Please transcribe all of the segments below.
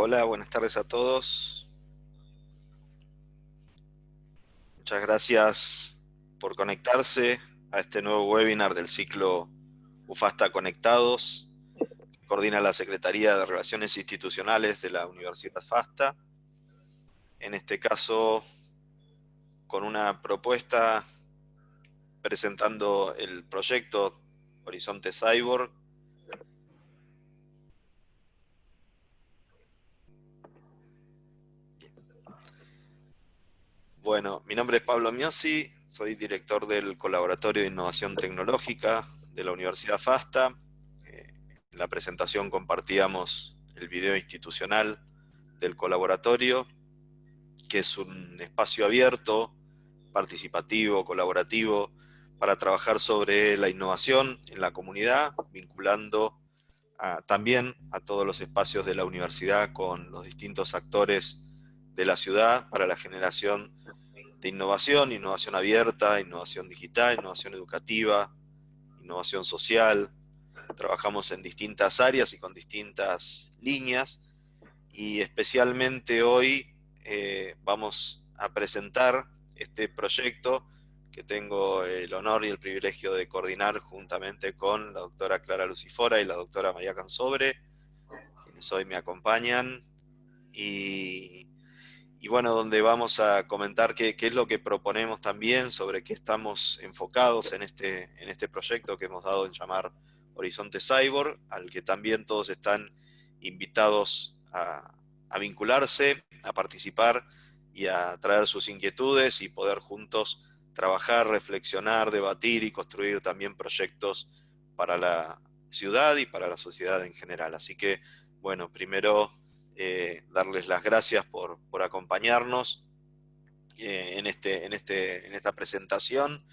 Hola, buenas tardes a todos. Muchas gracias por conectarse a este nuevo webinar del ciclo UFASTA Conectados, que coordina la Secretaría de Relaciones Institucionales de la Universidad FASTA. En este caso, con una propuesta presentando el proyecto Horizonte Cyborg. Bueno, mi nombre es Pablo Miosi, soy director del Colaboratorio de Innovación Tecnológica de la Universidad FASTA. En la presentación compartíamos el video institucional del colaboratorio, que es un espacio abierto, participativo, colaborativo, para trabajar sobre la innovación en la comunidad, vinculando también a todos los espacios de la universidad con los distintos actores de la ciudad para la generación de innovación, innovación abierta, innovación digital, innovación educativa, innovación social. Trabajamos en distintas áreas y con distintas líneas, y especialmente hoy vamos a presentar este proyecto que tengo el honor y el privilegio de coordinar juntamente con la doctora Clara Lucifora y la doctora María Cansobre, quienes hoy me acompañan, y bueno, donde vamos a comentar qué es lo que proponemos también, sobre qué estamos enfocados en este proyecto que hemos dado en llamar Horizonte Cyborg, al que también todos están invitados a vincularse, a participar y a traer sus inquietudes y poder juntos trabajar, reflexionar, debatir y construir también proyectos para la ciudad y para la sociedad en general. Así que, bueno, primero darles las gracias por acompañarnos en esta presentación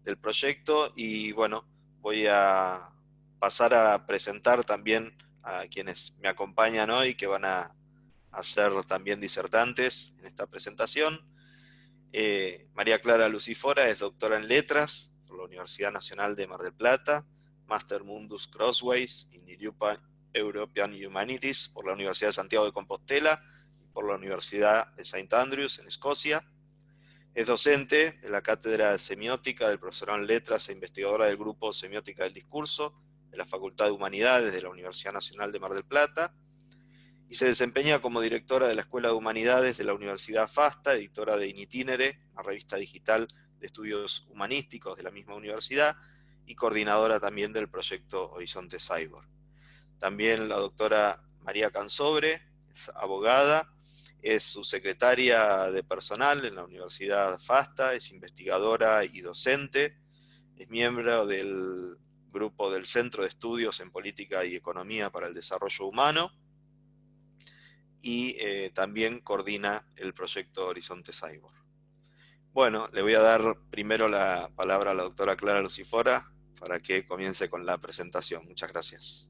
del proyecto, y bueno, voy a pasar a presentar también a quienes me acompañan hoy, que van a ser también disertantes en esta presentación. María Clara Lucifora es doctora en Letras por la Universidad Nacional de Mar del Plata, Master Mundus Crossways in European Humanities por la Universidad de Santiago de Compostela y por la Universidad de St. Andrews en Escocia. Es docente de la Cátedra de Semiótica del Profesorado en Letras e investigadora del Grupo Semiótica del Discurso de la Facultad de Humanidades de la Universidad Nacional de Mar del Plata, y se desempeña como directora de la Escuela de Humanidades de la Universidad FASTA, editora de In Itinere, una revista digital de estudios humanísticos de la misma universidad, y coordinadora también del proyecto Horizonte Cyborg. También la doctora María Cansobre es abogada, es subsecretaria de personal en la Universidad FASTA, es investigadora y docente, es miembro del grupo del Centro de Estudios en Política y Economía para el Desarrollo Humano, y también coordina el proyecto Horizonte Cyborg. Bueno, le voy a dar primero la palabra a la doctora Clara Lucifora para que comience con la presentación. Muchas gracias.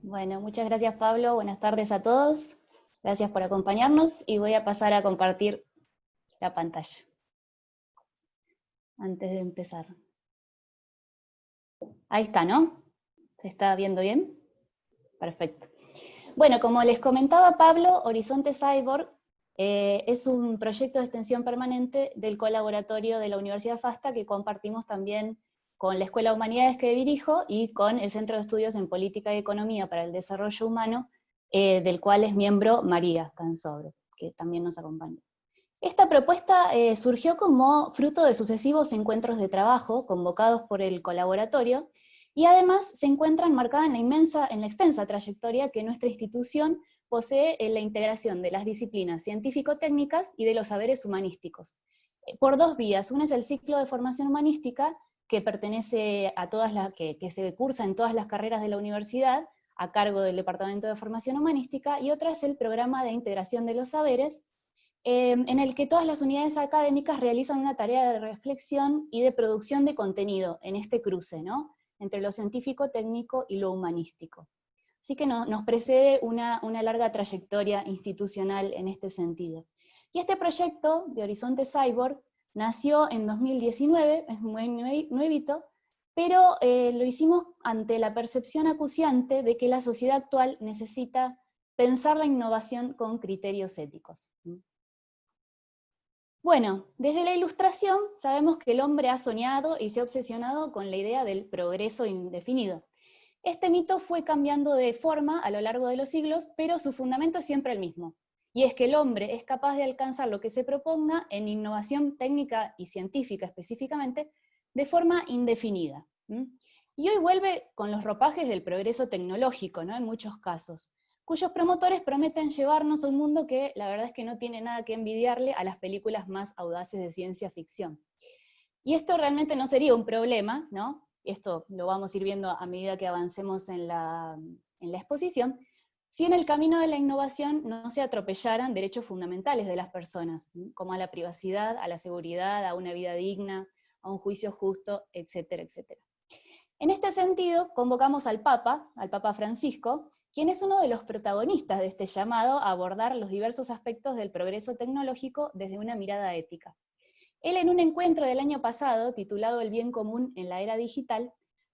Bueno, muchas gracias Pablo, buenas tardes a todos. Gracias por acompañarnos y voy a pasar a compartir la pantalla antes de empezar. Ahí está, ¿no? ¿Se está viendo bien? Perfecto. Bueno, como les comentaba Pablo, Horizonte Cyborg es un proyecto de extensión permanente del colaboratorio de la Universidad FASTA que compartimos también con la Escuela de Humanidades que dirijo y con el Centro de Estudios en Política y Economía para el Desarrollo Humano, del cual es miembro María Cansobre, que también nos acompaña. Esta propuesta surgió como fruto de sucesivos encuentros de trabajo convocados por el colaboratorio, y además se encuentra enmarcada en la extensa trayectoria que nuestra institución posee en la integración de las disciplinas científico-técnicas y de los saberes humanísticos. Por dos vías: una es el ciclo de formación humanística, que pertenece a que se cursa en todas las carreras de la universidad, a cargo del Departamento de Formación Humanística, y otra es el programa de integración de los saberes, en el que todas las unidades académicas realizan una tarea de reflexión y de producción de contenido en este cruce, ¿no?, entre lo científico, técnico y lo humanístico. Así que nos precede una larga trayectoria institucional en este sentido. Y este proyecto de Horizonte Cyborg nació en 2019, es muy nuevito, pero lo hicimos ante la percepción acuciante de que la sociedad actual necesita pensar la innovación con criterios éticos. Bueno, desde la Ilustración sabemos que el hombre ha soñado y se ha obsesionado con la idea del progreso indefinido. Este mito fue cambiando de forma a lo largo de los siglos, pero su fundamento es siempre el mismo, y es que el hombre es capaz de alcanzar lo que se proponga en innovación técnica y científica específicamente, de forma indefinida. Y hoy vuelve con los ropajes del progreso tecnológico, ¿no? En muchos casos, cuyos promotores prometen llevarnos a un mundo que la verdad es que no tiene nada que envidiarle a las películas más audaces de ciencia ficción. Y esto realmente no sería un problema, ¿no? Esto lo vamos a ir viendo a medida que avancemos en la exposición, si en el camino de la innovación no se atropellaran derechos fundamentales de las personas, como a la privacidad, a la seguridad, a una vida digna, a un juicio justo, etcétera, etcétera. En este sentido, convocamos al Papa Francisco, quien es uno de los protagonistas de este llamado a abordar los diversos aspectos del progreso tecnológico desde una mirada ética. Él, en un encuentro del año pasado, titulado El bien común en la era digital,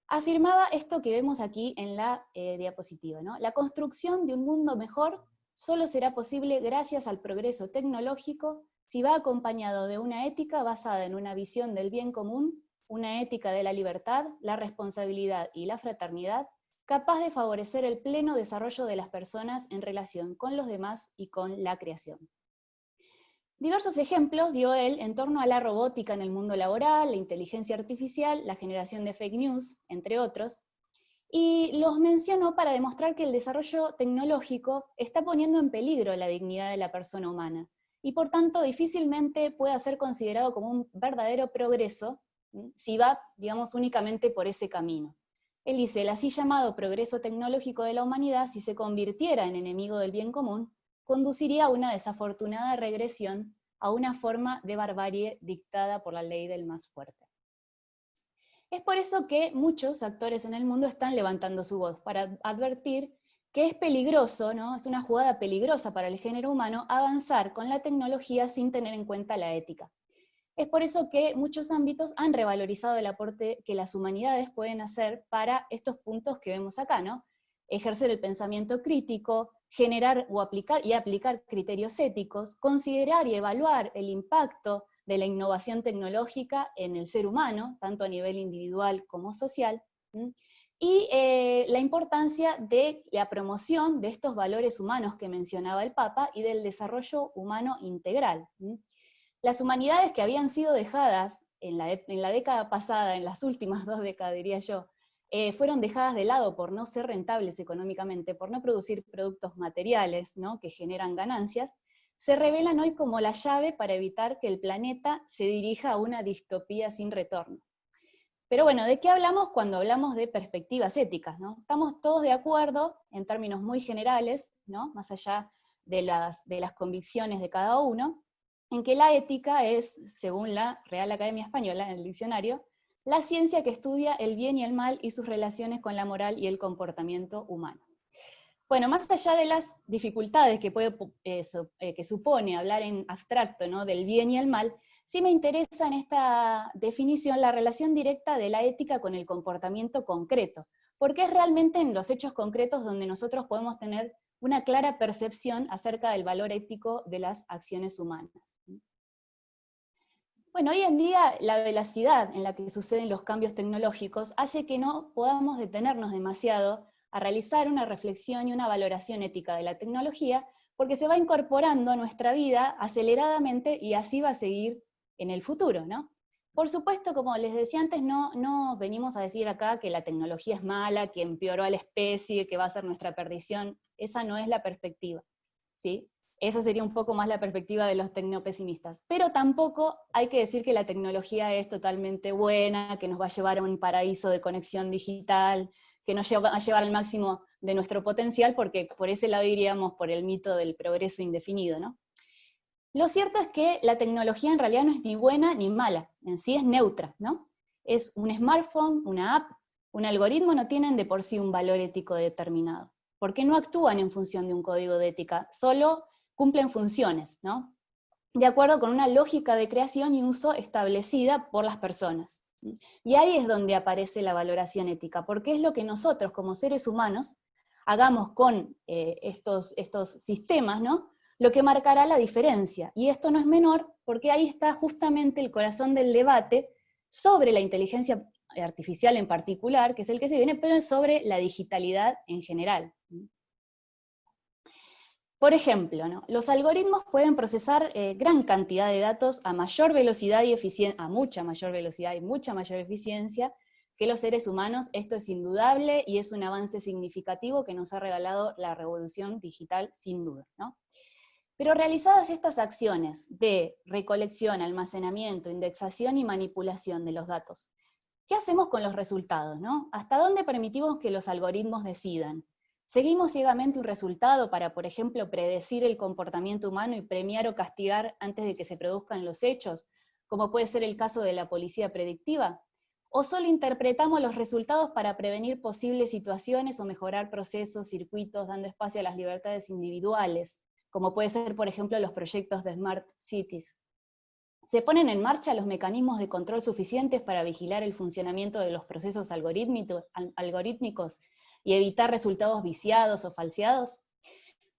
afirmaba esto que vemos aquí en la diapositiva, ¿no? La construcción de un mundo mejor solo será posible gracias al progreso tecnológico si va acompañado de una ética basada en una visión del bien común, una ética de la libertad, la responsabilidad y la fraternidad, capaz de favorecer el pleno desarrollo de las personas en relación con los demás y con la creación. Diversos ejemplos dio él en torno a la robótica en el mundo laboral, la inteligencia artificial, la generación de fake news, entre otros, y los mencionó para demostrar que el desarrollo tecnológico está poniendo en peligro la dignidad de la persona humana, y por tanto difícilmente pueda ser considerado como un verdadero progreso si va, digamos, únicamente por ese camino. Él dice, el así llamado progreso tecnológico de la humanidad, si se convirtiera en enemigo del bien común, conduciría a una desafortunada regresión a una forma de barbarie dictada por la ley del más fuerte. Es por eso que muchos actores en el mundo están levantando su voz, para advertir que es peligroso, ¿no? Es una jugada peligrosa para el género humano avanzar con la tecnología sin tener en cuenta la ética. Es por eso que muchos ámbitos han revalorizado el aporte que las humanidades pueden hacer para estos puntos que vemos acá, ¿no? Ejercer el pensamiento crítico, generar o aplicar criterios éticos, considerar y evaluar el impacto de la innovación tecnológica en el ser humano, tanto a nivel individual como social, y la importancia de la promoción de estos valores humanos que mencionaba el Papa y del desarrollo humano integral. Las humanidades que habían sido dejadas en la década pasada, en las últimas 2 décadas diría yo, fueron dejadas de lado por no ser rentables económicamente, por no producir productos materiales, ¿no? Que generan ganancias, se revelan hoy como la llave para evitar que el planeta se dirija a una distopía sin retorno. Pero bueno, ¿de qué hablamos cuando hablamos de perspectivas éticas, ¿no? Estamos todos de acuerdo, en términos muy generales, ¿no? Más allá de las convicciones de cada uno, en que la ética es, según la Real Academia Española, en el diccionario, la ciencia que estudia el bien y el mal y sus relaciones con la moral y el comportamiento humano. Bueno, más allá de las dificultades que supone hablar en abstracto, ¿no? Del bien y el mal, sí me interesa en esta definición la relación directa de la ética con el comportamiento concreto, porque es realmente en los hechos concretos donde nosotros podemos tener una clara percepción acerca del valor ético de las acciones humanas. Bueno, hoy en día la velocidad en la que suceden los cambios tecnológicos hace que no podamos detenernos demasiado a realizar una reflexión y una valoración ética de la tecnología, porque se va incorporando a nuestra vida aceleradamente y así va a seguir en el futuro, ¿no? Por supuesto, como les decía antes, no venimos a decir acá que la tecnología es mala, que empeoró a la especie, que va a ser nuestra perdición. Esa no es la perspectiva, ¿sí? Esa sería un poco más la perspectiva de los tecnopesimistas. Pero tampoco hay que decir que la tecnología es totalmente buena, que nos va a llevar a un paraíso de conexión digital, que nos va a llevar al máximo de nuestro potencial, porque por ese lado iríamos por el mito del progreso indefinido, ¿no? Lo cierto es que la tecnología en realidad no es ni buena ni mala, en sí es neutra, ¿no? Es un smartphone, una app, un algoritmo no tienen de por sí un valor ético determinado, porque no actúan en función de un código de ética, solo cumplen funciones, ¿no? De acuerdo con una lógica de creación y uso establecida por las personas. Y ahí es donde aparece la valoración ética, porque es lo que nosotros como seres humanos hagamos con estos sistemas, ¿no? Lo que marcará la diferencia. Y esto no es menor, porque ahí está justamente el corazón del debate sobre la inteligencia artificial en particular, que es el que se viene, pero sobre la digitalidad en general. Por ejemplo, ¿no? Los algoritmos pueden procesar gran cantidad de datos a mayor velocidad y eficiencia, a mucha mayor velocidad y mucha mayor eficiencia que los seres humanos. Esto es indudable y es un avance significativo que nos ha regalado la revolución digital, sin duda, ¿no? Pero realizadas estas acciones de recolección, almacenamiento, indexación y manipulación de los datos, ¿qué hacemos con los resultados, ¿no? ¿Hasta dónde permitimos que los algoritmos decidan? ¿Seguimos ciegamente un resultado para, por ejemplo, predecir el comportamiento humano y premiar o castigar antes de que se produzcan los hechos, como puede ser el caso de la policía predictiva? ¿O solo interpretamos los resultados para prevenir posibles situaciones o mejorar procesos, circuitos, dando espacio a las libertades individuales, como puede ser, por ejemplo, los proyectos de Smart Cities? ¿Se ponen en marcha los mecanismos de control suficientes para vigilar el funcionamiento de los procesos algorítmicos y evitar resultados viciados o falseados?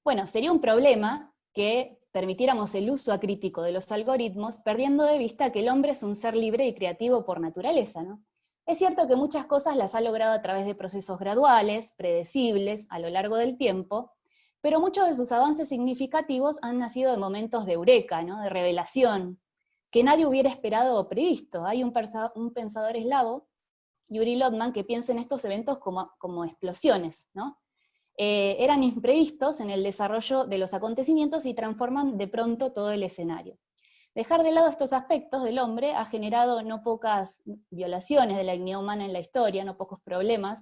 Bueno, sería un problema que permitiéramos el uso acrítico de los algoritmos, perdiendo de vista que el hombre es un ser libre y creativo por naturaleza, ¿no? Es cierto que muchas cosas las ha logrado a través de procesos graduales, predecibles, a lo largo del tiempo, pero muchos de sus avances significativos han nacido de momentos de eureka, ¿no? De revelación, que nadie hubiera esperado o previsto. Hay un pensador eslavo, Yuri Lotman, que piensa en estos eventos como explosiones, ¿no? Eran imprevistos en el desarrollo de los acontecimientos y transforman de pronto todo el escenario. Dejar de lado estos aspectos del hombre ha generado no pocas violaciones de la dignidad humana en la historia, no pocos problemas,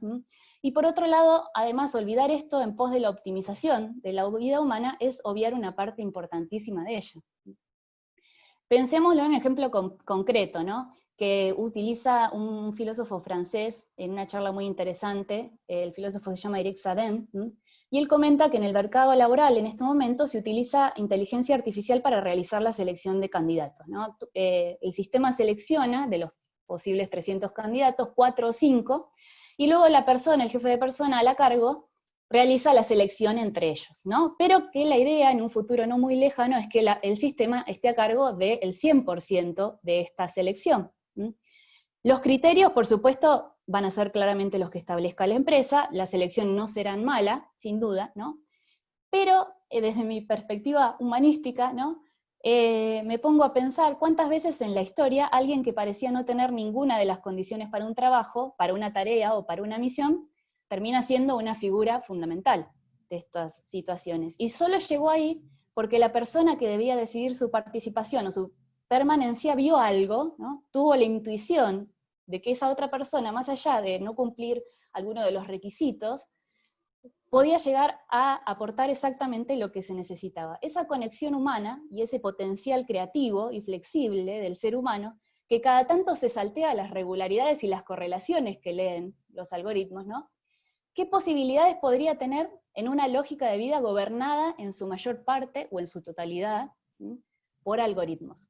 y por otro lado, además, olvidar esto en pos de la optimización de la vida humana es obviar una parte importantísima de ella. Pensémoslo en un ejemplo concreto, ¿no? Que utiliza un filósofo francés en una charla muy interesante. El filósofo se llama Eric Sadin, y él comenta que en el mercado laboral en este momento se utiliza inteligencia artificial para realizar la selección de candidatos, ¿no? El sistema selecciona de los posibles 300 candidatos, 4 o 5, y luego la persona, el jefe de personal a cargo, realiza la selección entre ellos, ¿no? Pero que la idea en un futuro no muy lejano es que el sistema esté a cargo del 100% de esta selección. Los criterios, por supuesto, van a ser claramente los que establezca la empresa, la selección no será mala, sin duda, ¿no? Pero desde mi perspectiva humanística, ¿no? Me pongo a pensar cuántas veces en la historia alguien que parecía no tener ninguna de las condiciones para un trabajo, para una tarea o para una misión, termina siendo una figura fundamental de estas situaciones. Y solo llegó ahí porque la persona que debía decidir su participación o su permanencia vio algo, ¿no? Tuvo la intuición de que esa otra persona, más allá de no cumplir alguno de los requisitos, podía llegar a aportar exactamente lo que se necesitaba. Esa conexión humana y ese potencial creativo y flexible del ser humano, que cada tanto se saltea las regularidades y las correlaciones que leen los algoritmos, ¿no? ¿Qué posibilidades podría tener en una lógica de vida gobernada en su mayor parte o en su totalidad por algoritmos?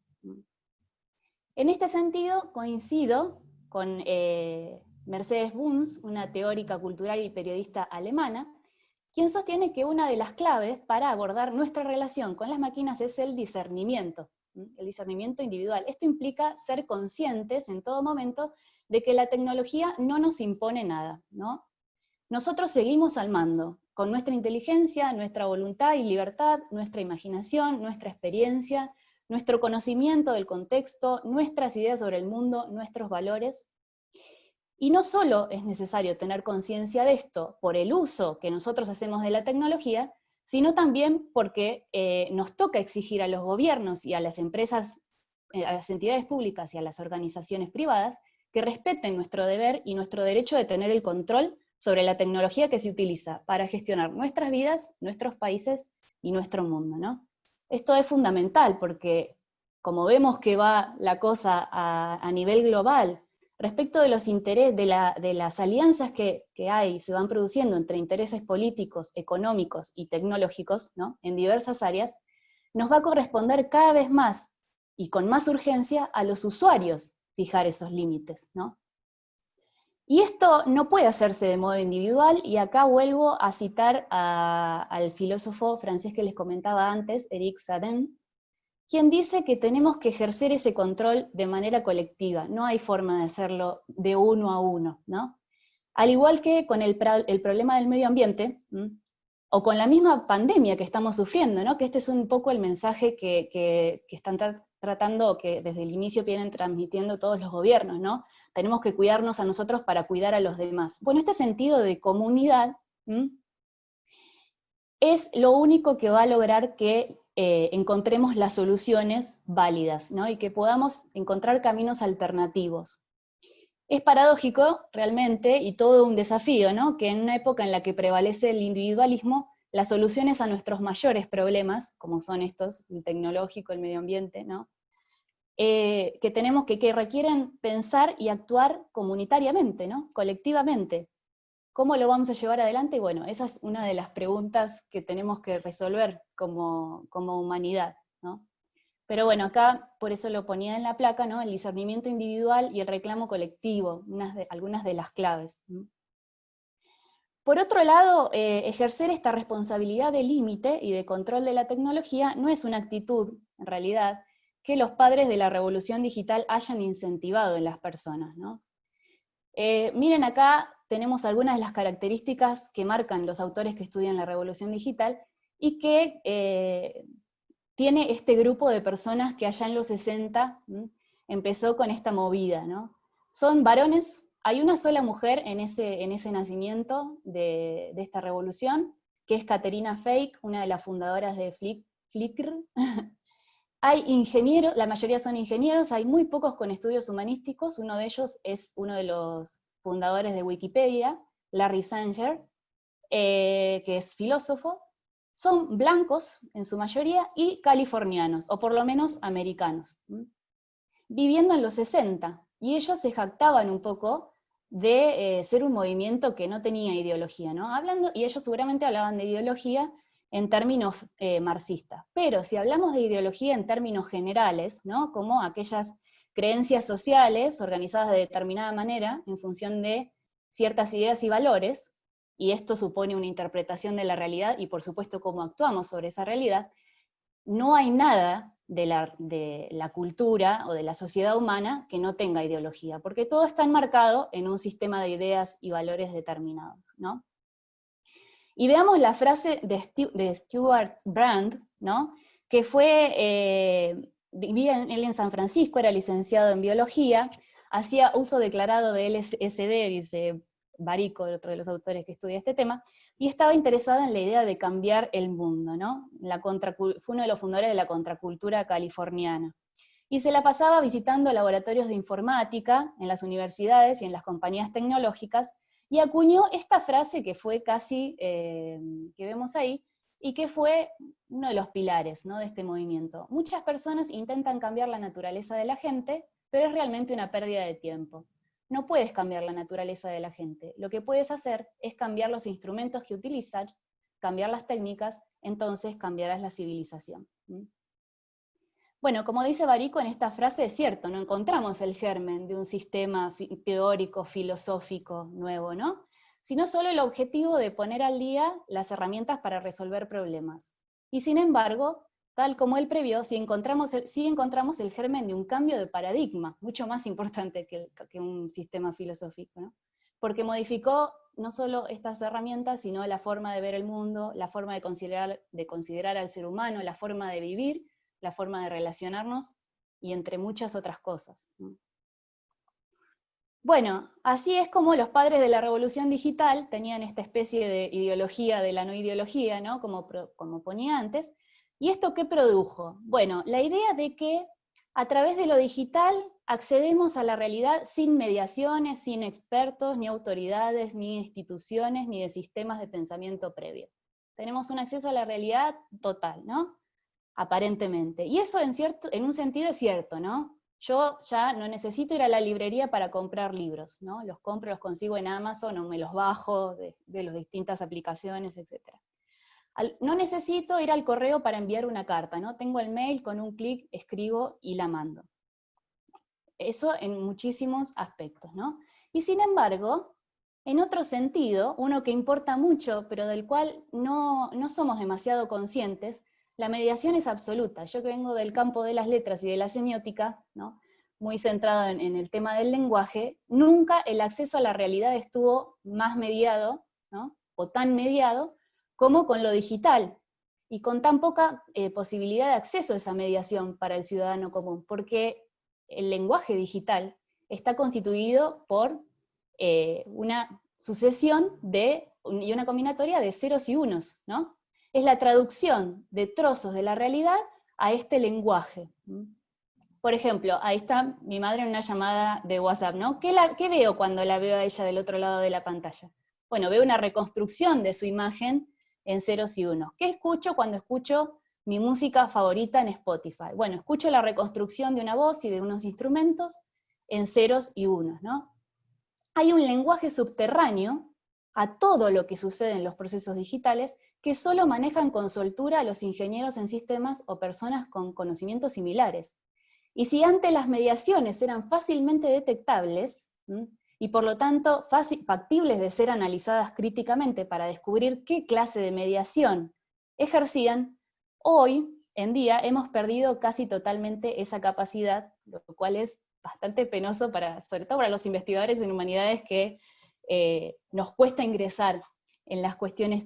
En este sentido, coincido con Mercedes Bunz, una teórica cultural y periodista alemana, quien sostiene que una de las claves para abordar nuestra relación con las máquinas es el discernimiento individual. Esto implica ser conscientes en todo momento de que la tecnología no nos impone nada, ¿no? Nosotros seguimos al mando, con nuestra inteligencia, nuestra voluntad y libertad, nuestra imaginación, nuestra experiencia, nuestro conocimiento del contexto, nuestras ideas sobre el mundo, nuestros valores. Y no solo es necesario tener conciencia de esto por el uso que nosotros hacemos de la tecnología, sino también porque nos toca exigir a los gobiernos y a las empresas, a las entidades públicas y a las organizaciones privadas que respeten nuestro deber y nuestro derecho de tener el control sobre la tecnología que se utiliza para gestionar nuestras vidas, nuestros países y nuestro mundo, ¿no? Esto es fundamental porque, como vemos que va la cosa a nivel global, respecto de los intereses, de las alianzas que se van produciendo entre intereses políticos, económicos y tecnológicos, ¿no? En diversas áreas, nos va a corresponder cada vez más y con más urgencia a los usuarios fijar esos límites, ¿no? Y esto no puede hacerse de modo individual, y acá vuelvo a citar al filósofo francés que les comentaba antes, Eric Sadin, quien dice que tenemos que ejercer ese control de manera colectiva, no hay forma de hacerlo de uno a uno, ¿no? Al igual que con el problema del medio ambiente, o con la misma pandemia que estamos sufriendo, ¿no? Que este es un poco el mensaje que están tratando, que desde el inicio vienen transmitiendo todos los gobiernos, ¿no? Tenemos que cuidarnos a nosotros para cuidar a los demás. Bueno, este sentido de comunidad es lo único que va a lograr que encontremos las soluciones válidas, ¿no? Y que podamos encontrar caminos alternativos. Es paradójico, realmente, y todo un desafío, ¿no? Que en una época en la que prevalece el individualismo, las soluciones a nuestros mayores problemas, como son estos, el tecnológico, el medio ambiente, ¿no? Que tenemos que requieren pensar y actuar comunitariamente, ¿no? Colectivamente. ¿Cómo lo vamos a llevar adelante? Y bueno, esa es una de las preguntas que tenemos que resolver como humanidad, ¿no? Pero bueno, acá por eso lo ponía en la placa, ¿no? El discernimiento individual y el reclamo colectivo, algunas de las claves. Por otro lado, ejercer esta responsabilidad de límite y de control de la tecnología no es una actitud, en realidad, que los padres de la revolución digital hayan incentivado en las personas, ¿no? Miren acá, tenemos algunas de las características que marcan los autores que estudian la revolución digital y que tiene este grupo de personas que allá en los 60 empezó con esta movida, ¿no? Son varones, hay una sola mujer en ese nacimiento de esta revolución, que es Caterina Fake, una de las fundadoras de Flickr. Hay ingenieros, la mayoría son ingenieros, hay muy pocos con estudios humanísticos, uno de ellos es uno de los fundadores de Wikipedia, Larry Sanger, que es filósofo. Son blancos en su mayoría y californianos, o por lo menos americanos, viviendo en los 60, y ellos se jactaban un poco de ser un movimiento que no tenía ideología, ¿no? Y ellos seguramente hablaban de ideología en términos marxistas, pero si hablamos de ideología en términos generales, ¿no? Como aquellas creencias sociales organizadas de determinada manera en función de ciertas ideas y valores, y esto supone una interpretación de la realidad y por supuesto cómo actuamos sobre esa realidad, no hay nada de la cultura o de la sociedad humana que no tenga ideología, porque todo está enmarcado en un sistema de ideas y valores determinados, ¿no? Y veamos la frase de Stuart Brand, ¿no? Que vivía él en San Francisco, era licenciado en biología, hacía uso declarado de LSD, dice Barico, otro de los autores que estudia este tema, y estaba interesado en la idea de cambiar el mundo, ¿no? Fue uno de los fundadores de la contracultura californiana. Y se la pasaba visitando laboratorios de informática en las universidades y en las compañías tecnológicas, y acuñó esta frase que fue casi, que vemos ahí, y que fue uno de los pilares, ¿no? De este movimiento. Muchas personas intentan cambiar la naturaleza de la gente, pero es realmente una pérdida de tiempo. No puedes cambiar la naturaleza de la gente. Lo que puedes hacer es cambiar los instrumentos que utilizan, cambiar las técnicas, entonces cambiarás la civilización. Bueno, como dice Barico en esta frase, es cierto, no encontramos el germen de un sistema teórico, filosófico nuevo, ¿no? Sino solo el objetivo de poner al día las herramientas para resolver problemas. Y sin embargo, tal como él previó, sí encontramos el germen de un cambio de paradigma, mucho más importante que un sistema filosófico, ¿no? Porque modificó no solo estas herramientas, sino la forma de ver el mundo, la forma de considerar al ser humano, la forma de vivir, la forma de relacionarnos, y entre muchas otras cosas. Bueno, así es como los padres de la revolución digital tenían esta especie de ideología de la no ideología, ¿no? Como ponía antes. ¿Y esto qué produjo? Bueno, la idea de que a través de lo digital accedemos a la realidad sin mediaciones, sin expertos, ni autoridades, ni instituciones, ni de sistemas de pensamiento previo. Tenemos un acceso a la realidad total, ¿no? Aparentemente. Y eso en un sentido es cierto, ¿no? Yo ya no necesito ir a la librería para comprar libros, ¿no? Los compro, los consigo en Amazon o me los bajo de las distintas aplicaciones, etc. No necesito ir al correo para enviar una carta, ¿no? Tengo el mail, con un clic escribo y la mando. Eso en muchísimos aspectos, ¿no? Y sin embargo, en otro sentido, uno que importa mucho, pero del cual no somos demasiado conscientes, la mediación es absoluta. Yo que vengo del campo de las letras y de la semiótica, ¿no?, muy centrado en el tema del lenguaje, nunca el acceso a la realidad estuvo más mediado, ¿no?, o tan mediado, como con lo digital, y con tan poca posibilidad de acceso a esa mediación para el ciudadano común, porque el lenguaje digital está constituido por una sucesión y una combinatoria de ceros y unos, ¿no? Es la traducción de trozos de la realidad a este lenguaje. Por ejemplo, ahí está mi madre en una llamada de WhatsApp, ¿no? ¿Qué veo cuando la veo a ella del otro lado de la pantalla? Bueno, veo una reconstrucción de su imagen en ceros y unos. ¿Qué escucho cuando escucho mi música favorita en Spotify? Bueno, escucho la reconstrucción de una voz y de unos instrumentos en ceros y unos, ¿no? Hay un lenguaje subterráneo a todo lo que sucede en los procesos digitales que solo manejan con soltura los ingenieros en sistemas o personas con conocimientos similares. Y si antes las mediaciones eran fácilmente detectables, y por lo tanto factibles de ser analizadas críticamente para descubrir qué clase de mediación ejercían, hoy en día hemos perdido casi totalmente esa capacidad, lo cual es bastante penoso, sobre todo para los investigadores en humanidades que nos cuesta ingresar en las cuestiones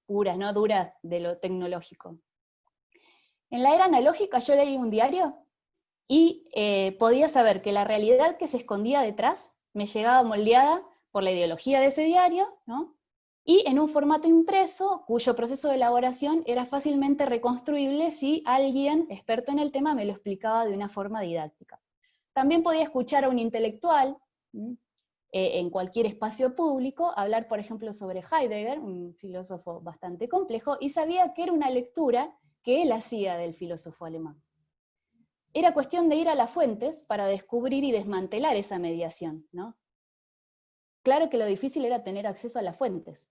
puras, ¿no?, duras de lo tecnológico. En la era analógica yo leí un diario y podía saber que la realidad que se escondía detrás me llegaba moldeada por la ideología de ese diario, ¿no?, y en un formato impreso cuyo proceso de elaboración era fácilmente reconstruible si alguien experto en el tema me lo explicaba de una forma didáctica. También podía escuchar a un intelectual en cualquier espacio público hablar, por ejemplo, sobre Heidegger, un filósofo bastante complejo, y sabía que era una lectura que él hacía del filósofo alemán. Era cuestión de ir a las fuentes para descubrir y desmantelar esa mediación, ¿no? Claro que lo difícil era tener acceso a las fuentes.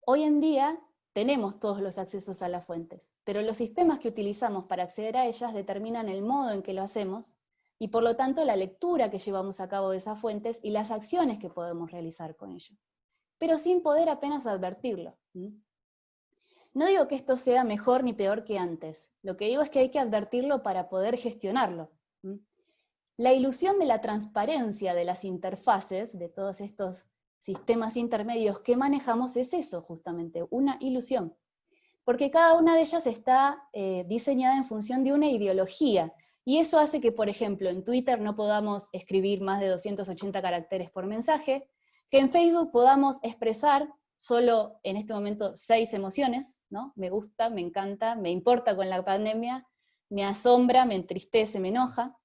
Hoy en día tenemos todos los accesos a las fuentes, pero los sistemas que utilizamos para acceder a ellas determinan el modo en que lo hacemos, y por lo tanto la lectura que llevamos a cabo de esas fuentes y las acciones que podemos realizar con ello, pero sin poder apenas advertirlo. No digo que esto sea mejor ni peor que antes, lo que digo es que hay que advertirlo para poder gestionarlo. La ilusión de la transparencia de las interfaces, de todos estos sistemas intermedios que manejamos, es eso justamente, una ilusión, porque cada una de ellas está diseñada en función de una ideología, y eso hace que, por ejemplo, en Twitter no podamos escribir más de 280 caracteres por mensaje, que en Facebook podamos expresar solo en este momento 6 emociones, ¿no? Me gusta, me encanta, me importa con la pandemia, me asombra, me entristece, me enoja,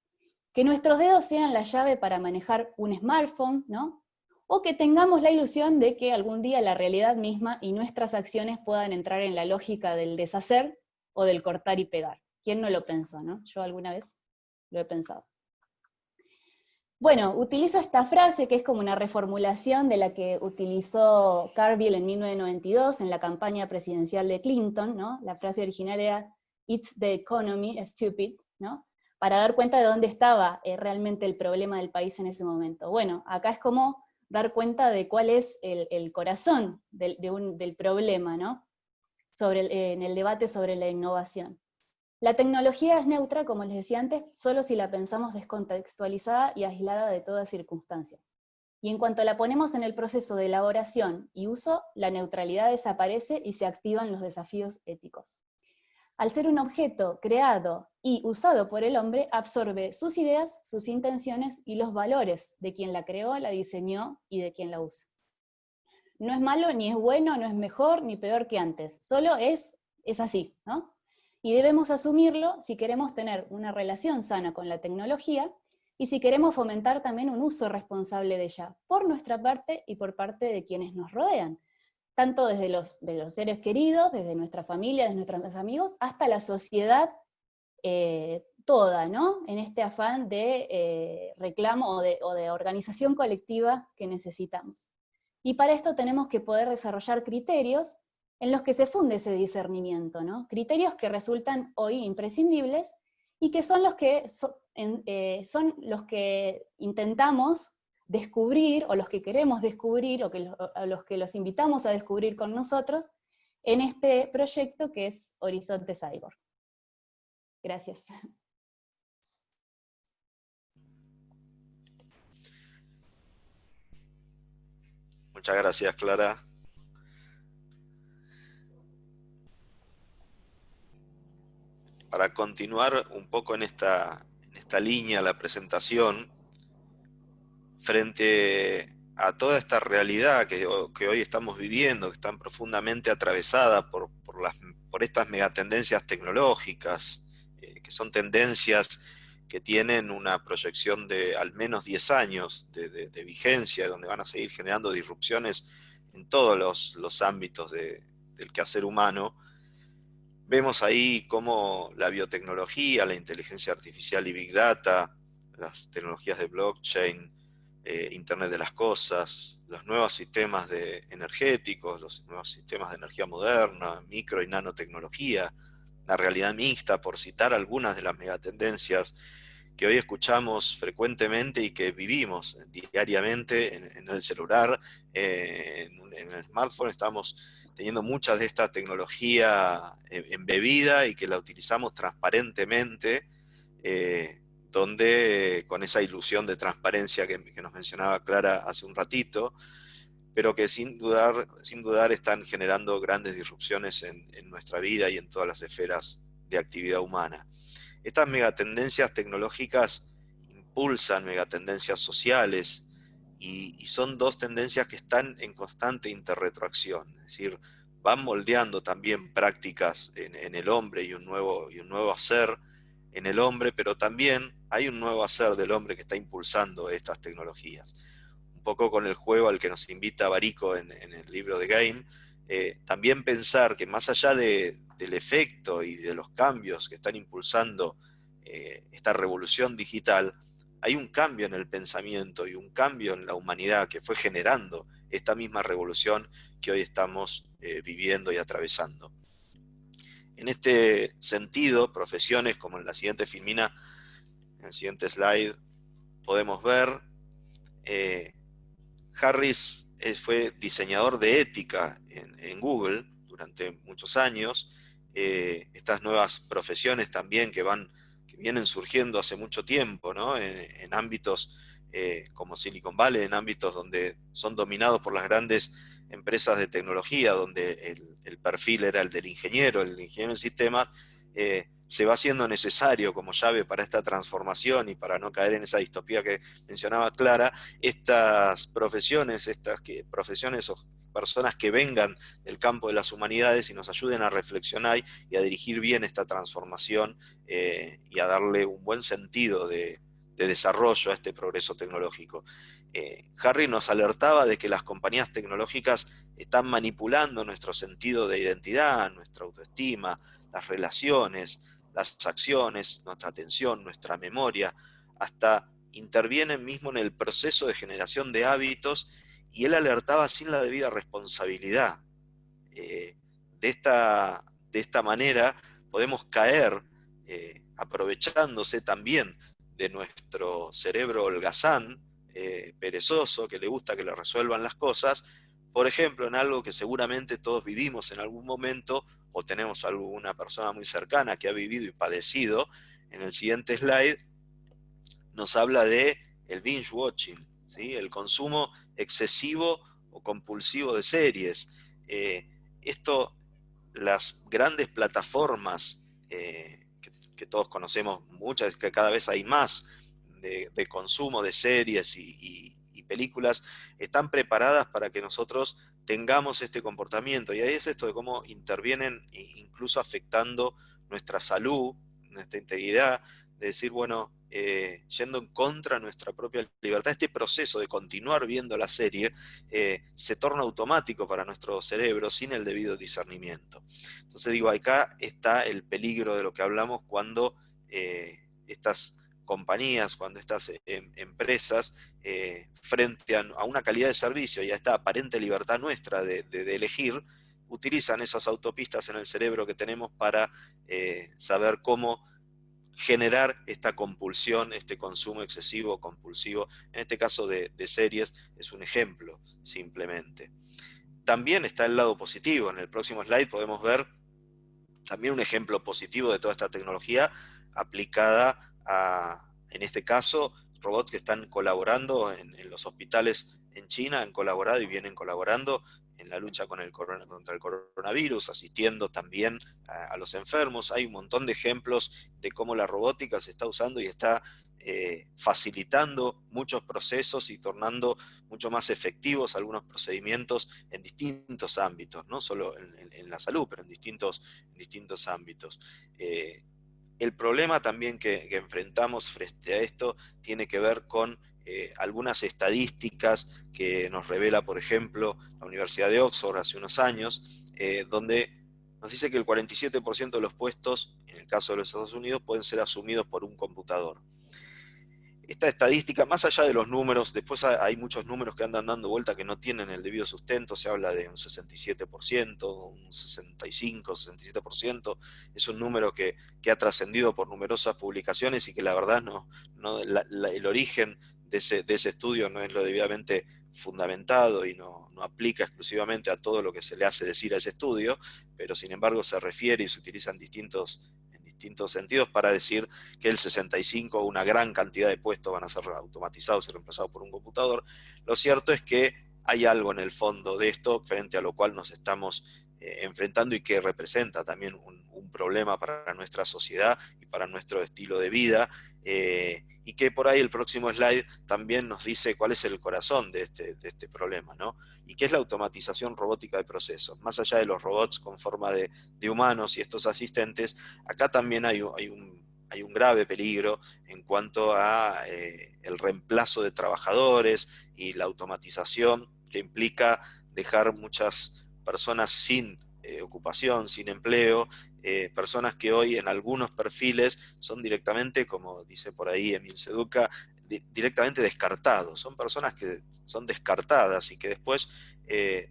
que nuestros dedos sean la llave para manejar un smartphone, ¿no?, o que tengamos la ilusión de que algún día la realidad misma y nuestras acciones puedan entrar en la lógica del deshacer o del cortar y pegar. ¿Quién no lo pensó, no? Yo alguna vez lo he pensado. Bueno, utilizo esta frase que es como una reformulación de la que utilizó Carville en 1992 en la campaña presidencial de Clinton, ¿no? La frase original era "It's the economy, stupid", ¿no?, para dar cuenta de dónde estaba realmente el problema del país en ese momento. Bueno, acá es como dar cuenta de cuál es el corazón del problema, ¿no?, en el debate sobre la innovación. La tecnología es neutra, como les decía antes, solo si la pensamos descontextualizada y aislada de toda circunstancia. Y en cuanto la ponemos en el proceso de elaboración y uso, la neutralidad desaparece y se activan los desafíos éticos. Al ser un objeto creado y usado por el hombre, absorbe sus ideas, sus intenciones y los valores de quien la creó, la diseñó y de quien la usa. No es malo, ni es bueno, no es mejor, ni peor que antes, solo es así, ¿no? Y debemos asumirlo si queremos tener una relación sana con la tecnología y si queremos fomentar también un uso responsable de ella, por nuestra parte y por parte de quienes nos rodean, tanto desde los seres queridos, desde nuestra familia, desde nuestros amigos, hasta la sociedad toda, ¿no?, en este afán de reclamo o de organización colectiva que necesitamos. Y para esto tenemos que poder desarrollar criterios en los que se funde ese discernimiento, ¿no? Criterios que resultan hoy imprescindibles y que son los que intentamos descubrir, o los que queremos descubrir, o a los que los invitamos a descubrir con nosotros, en este proyecto que es Horizonte Cyborg. Gracias. Muchas gracias, Clara. Para continuar un poco en esta línea, la presentación, frente a toda esta realidad que hoy estamos viviendo, que están profundamente atravesadas por estas megatendencias tecnológicas, que son tendencias que tienen una proyección de al menos 10 años de vigencia, donde van a seguir generando disrupciones en todos los ámbitos del quehacer humano. Vemos ahí cómo la biotecnología, la inteligencia artificial y Big Data, las tecnologías de blockchain, Internet de las cosas, los nuevos sistemas energéticos, los nuevos sistemas de energía moderna, micro y nanotecnología, la realidad mixta, por citar algunas de las megatendencias que hoy escuchamos frecuentemente y que vivimos diariamente en el celular, en el smartphone. Estamos teniendo muchas de esta tecnología embebida y que la utilizamos transparentemente, donde con esa ilusión de transparencia que nos mencionaba Clara hace un ratito, pero que sin dudar están generando grandes disrupciones en nuestra vida y en todas las esferas de actividad humana. Estas megatendencias tecnológicas impulsan megatendencias sociales y son dos tendencias que están en constante interretroacción, es decir, van moldeando también prácticas en el hombre y un nuevo hacer en el hombre, pero también hay un nuevo hacer del hombre que está impulsando estas tecnologías. Un poco con el juego al que nos invita Barico en el libro de Game, también pensar que más allá del efecto y de los cambios que están impulsando esta revolución digital, hay un cambio en el pensamiento y un cambio en la humanidad que fue generando esta misma revolución que hoy estamos viviendo y atravesando. En este sentido, profesiones como en la siguiente filmina, en el siguiente slide, podemos ver, Harris fue diseñador de ética en Google durante muchos años. Estas nuevas profesiones también que vienen surgiendo hace mucho tiempo, ¿no? En ámbitos como Silicon Valley, en ámbitos donde son dominados por las grandes empresas de tecnología, donde el perfil era el del ingeniero en sistemas, se va haciendo necesario como llave para esta transformación y para no caer en esa distopía que mencionaba Clara, estas profesiones o personas que vengan del campo de las humanidades y nos ayuden a reflexionar y a dirigir bien esta transformación y a darle un buen sentido de desarrollo a este progreso tecnológico. Harry nos alertaba de que las compañías tecnológicas están manipulando nuestro sentido de identidad, nuestra autoestima, las relaciones, las acciones, nuestra atención, nuestra memoria, hasta intervienen mismo en el proceso de generación de hábitos, y él alertaba sin la debida responsabilidad. De esta manera podemos caer, aprovechándose también de nuestro cerebro holgazán, perezoso, que le gusta que le resuelvan las cosas, por ejemplo, en algo que seguramente todos vivimos en algún momento, o tenemos alguna persona muy cercana que ha vivido y padecido. En el siguiente slide nos habla de el binge watching, ¿sí? El consumo excesivo o compulsivo de series. Las grandes plataformas que todos conocemos, muchas, que cada vez hay más de consumo de series y películas, están preparadas para que nosotros tengamos este comportamiento. Y ahí es esto de cómo intervienen incluso afectando nuestra salud, nuestra integridad, de decir, bueno, yendo en contra de nuestra propia libertad. Este proceso de continuar viendo la serie se torna automático para nuestro cerebro sin el debido discernimiento. Entonces digo, acá está el peligro de lo que hablamos cuando estas compañías, cuando estas empresas, frente a una calidad de servicio y a esta aparente libertad nuestra de elegir, utilizan esas autopistas en el cerebro que tenemos para saber cómo generar esta compulsión, este consumo excesivo, compulsivo. En este caso de series es un ejemplo, simplemente. También está el lado positivo. En el próximo slide podemos ver también un ejemplo positivo de toda esta tecnología aplicada a, en este caso, robots que están colaborando en los hospitales en China, han colaborado y vienen colaborando en la lucha contra el coronavirus, asistiendo también a los enfermos. Hay un montón de ejemplos de cómo la robótica se está usando y está facilitando muchos procesos y tornando mucho más efectivos algunos procedimientos en distintos ámbitos, no solo en la salud, pero en distintos ámbitos. El problema también que enfrentamos frente a esto tiene que ver con algunas estadísticas que nos revela, por ejemplo, la Universidad de Oxford hace unos años, donde nos dice que el 47% de los puestos, en el caso de los Estados Unidos, pueden ser asumidos por un computador. Esta estadística, más allá de los números, después hay muchos números que andan dando vuelta que no tienen el debido sustento, se habla de un 67%, un 65, 67%, es un número que ha trascendido por numerosas publicaciones y que la verdad el origen de ese estudio no es lo debidamente fundamentado y no aplica exclusivamente a todo lo que se le hace decir a ese estudio, pero sin embargo se refiere y se utilizan distintos sentidos para decir que el 65 o una gran cantidad de puestos van a ser automatizados y reemplazados por un computador. Lo cierto es que hay algo en el fondo de esto frente a lo cual nos estamos enfrentando y que representa también un problema para nuestra sociedad y para nuestro estilo de vida, y que por ahí el próximo slide también nos dice cuál es el corazón de este problema, ¿no? Y qué es la automatización robótica de procesos. Más allá de los robots con forma de humanos y estos asistentes, acá también hay un grave peligro en cuanto a el reemplazo de trabajadores y la automatización que implica dejar muchas personas sin ocupación, sin empleo, personas que hoy en algunos perfiles son directamente, como dice por ahí Emil Seduca, directamente descartados. Son personas que son descartadas y que después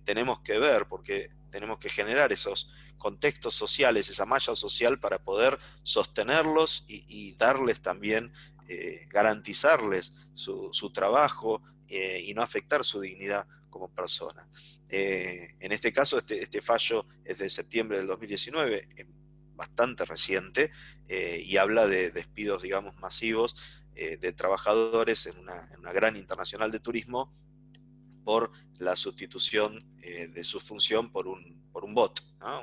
tenemos que ver, porque tenemos que generar esos contextos sociales, esa malla social para poder sostenerlos y darles también, garantizarles su trabajo y no afectar su dignidad como persona. En este caso, este fallo es de septiembre del 2019, bastante reciente, y habla de despidos, digamos, masivos de trabajadores en una gran internacional de turismo por la sustitución de su función por un bot, ¿no?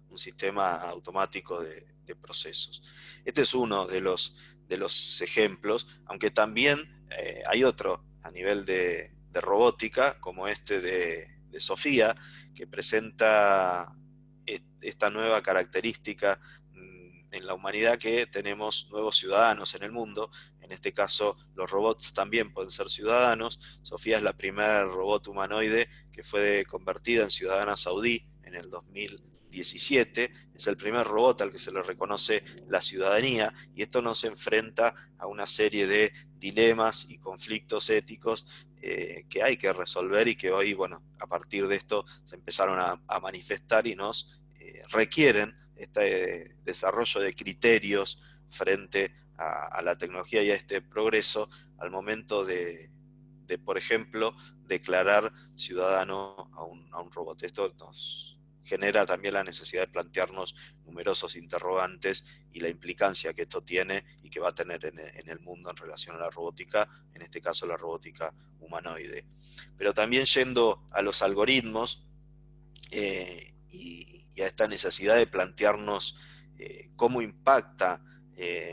un sistema automático de procesos. Este es uno de los ejemplos, aunque también hay otro a nivel de robótica, como este de Sofía, que presenta esta nueva característica en la humanidad, que tenemos nuevos ciudadanos en el mundo. En este caso, los robots también pueden ser ciudadanos. Sofía es la primera robot humanoide que fue convertida en ciudadana saudí en el 2017. Es el primer robot al que se le reconoce la ciudadanía, y esto nos enfrenta a una serie de dilemas y conflictos éticos que hay que resolver y que hoy, bueno, a partir de esto se empezaron a manifestar y nos requieren este desarrollo de criterios frente a la tecnología y a este progreso al momento de por ejemplo, declarar ciudadano a un robot. Esto nos genera también la necesidad de plantearnos numerosos interrogantes y la implicancia que esto tiene y que va a tener en el mundo en relación a la robótica, en este caso la robótica humanoide. Pero también yendo a los algoritmos y a esta necesidad de plantearnos cómo impacta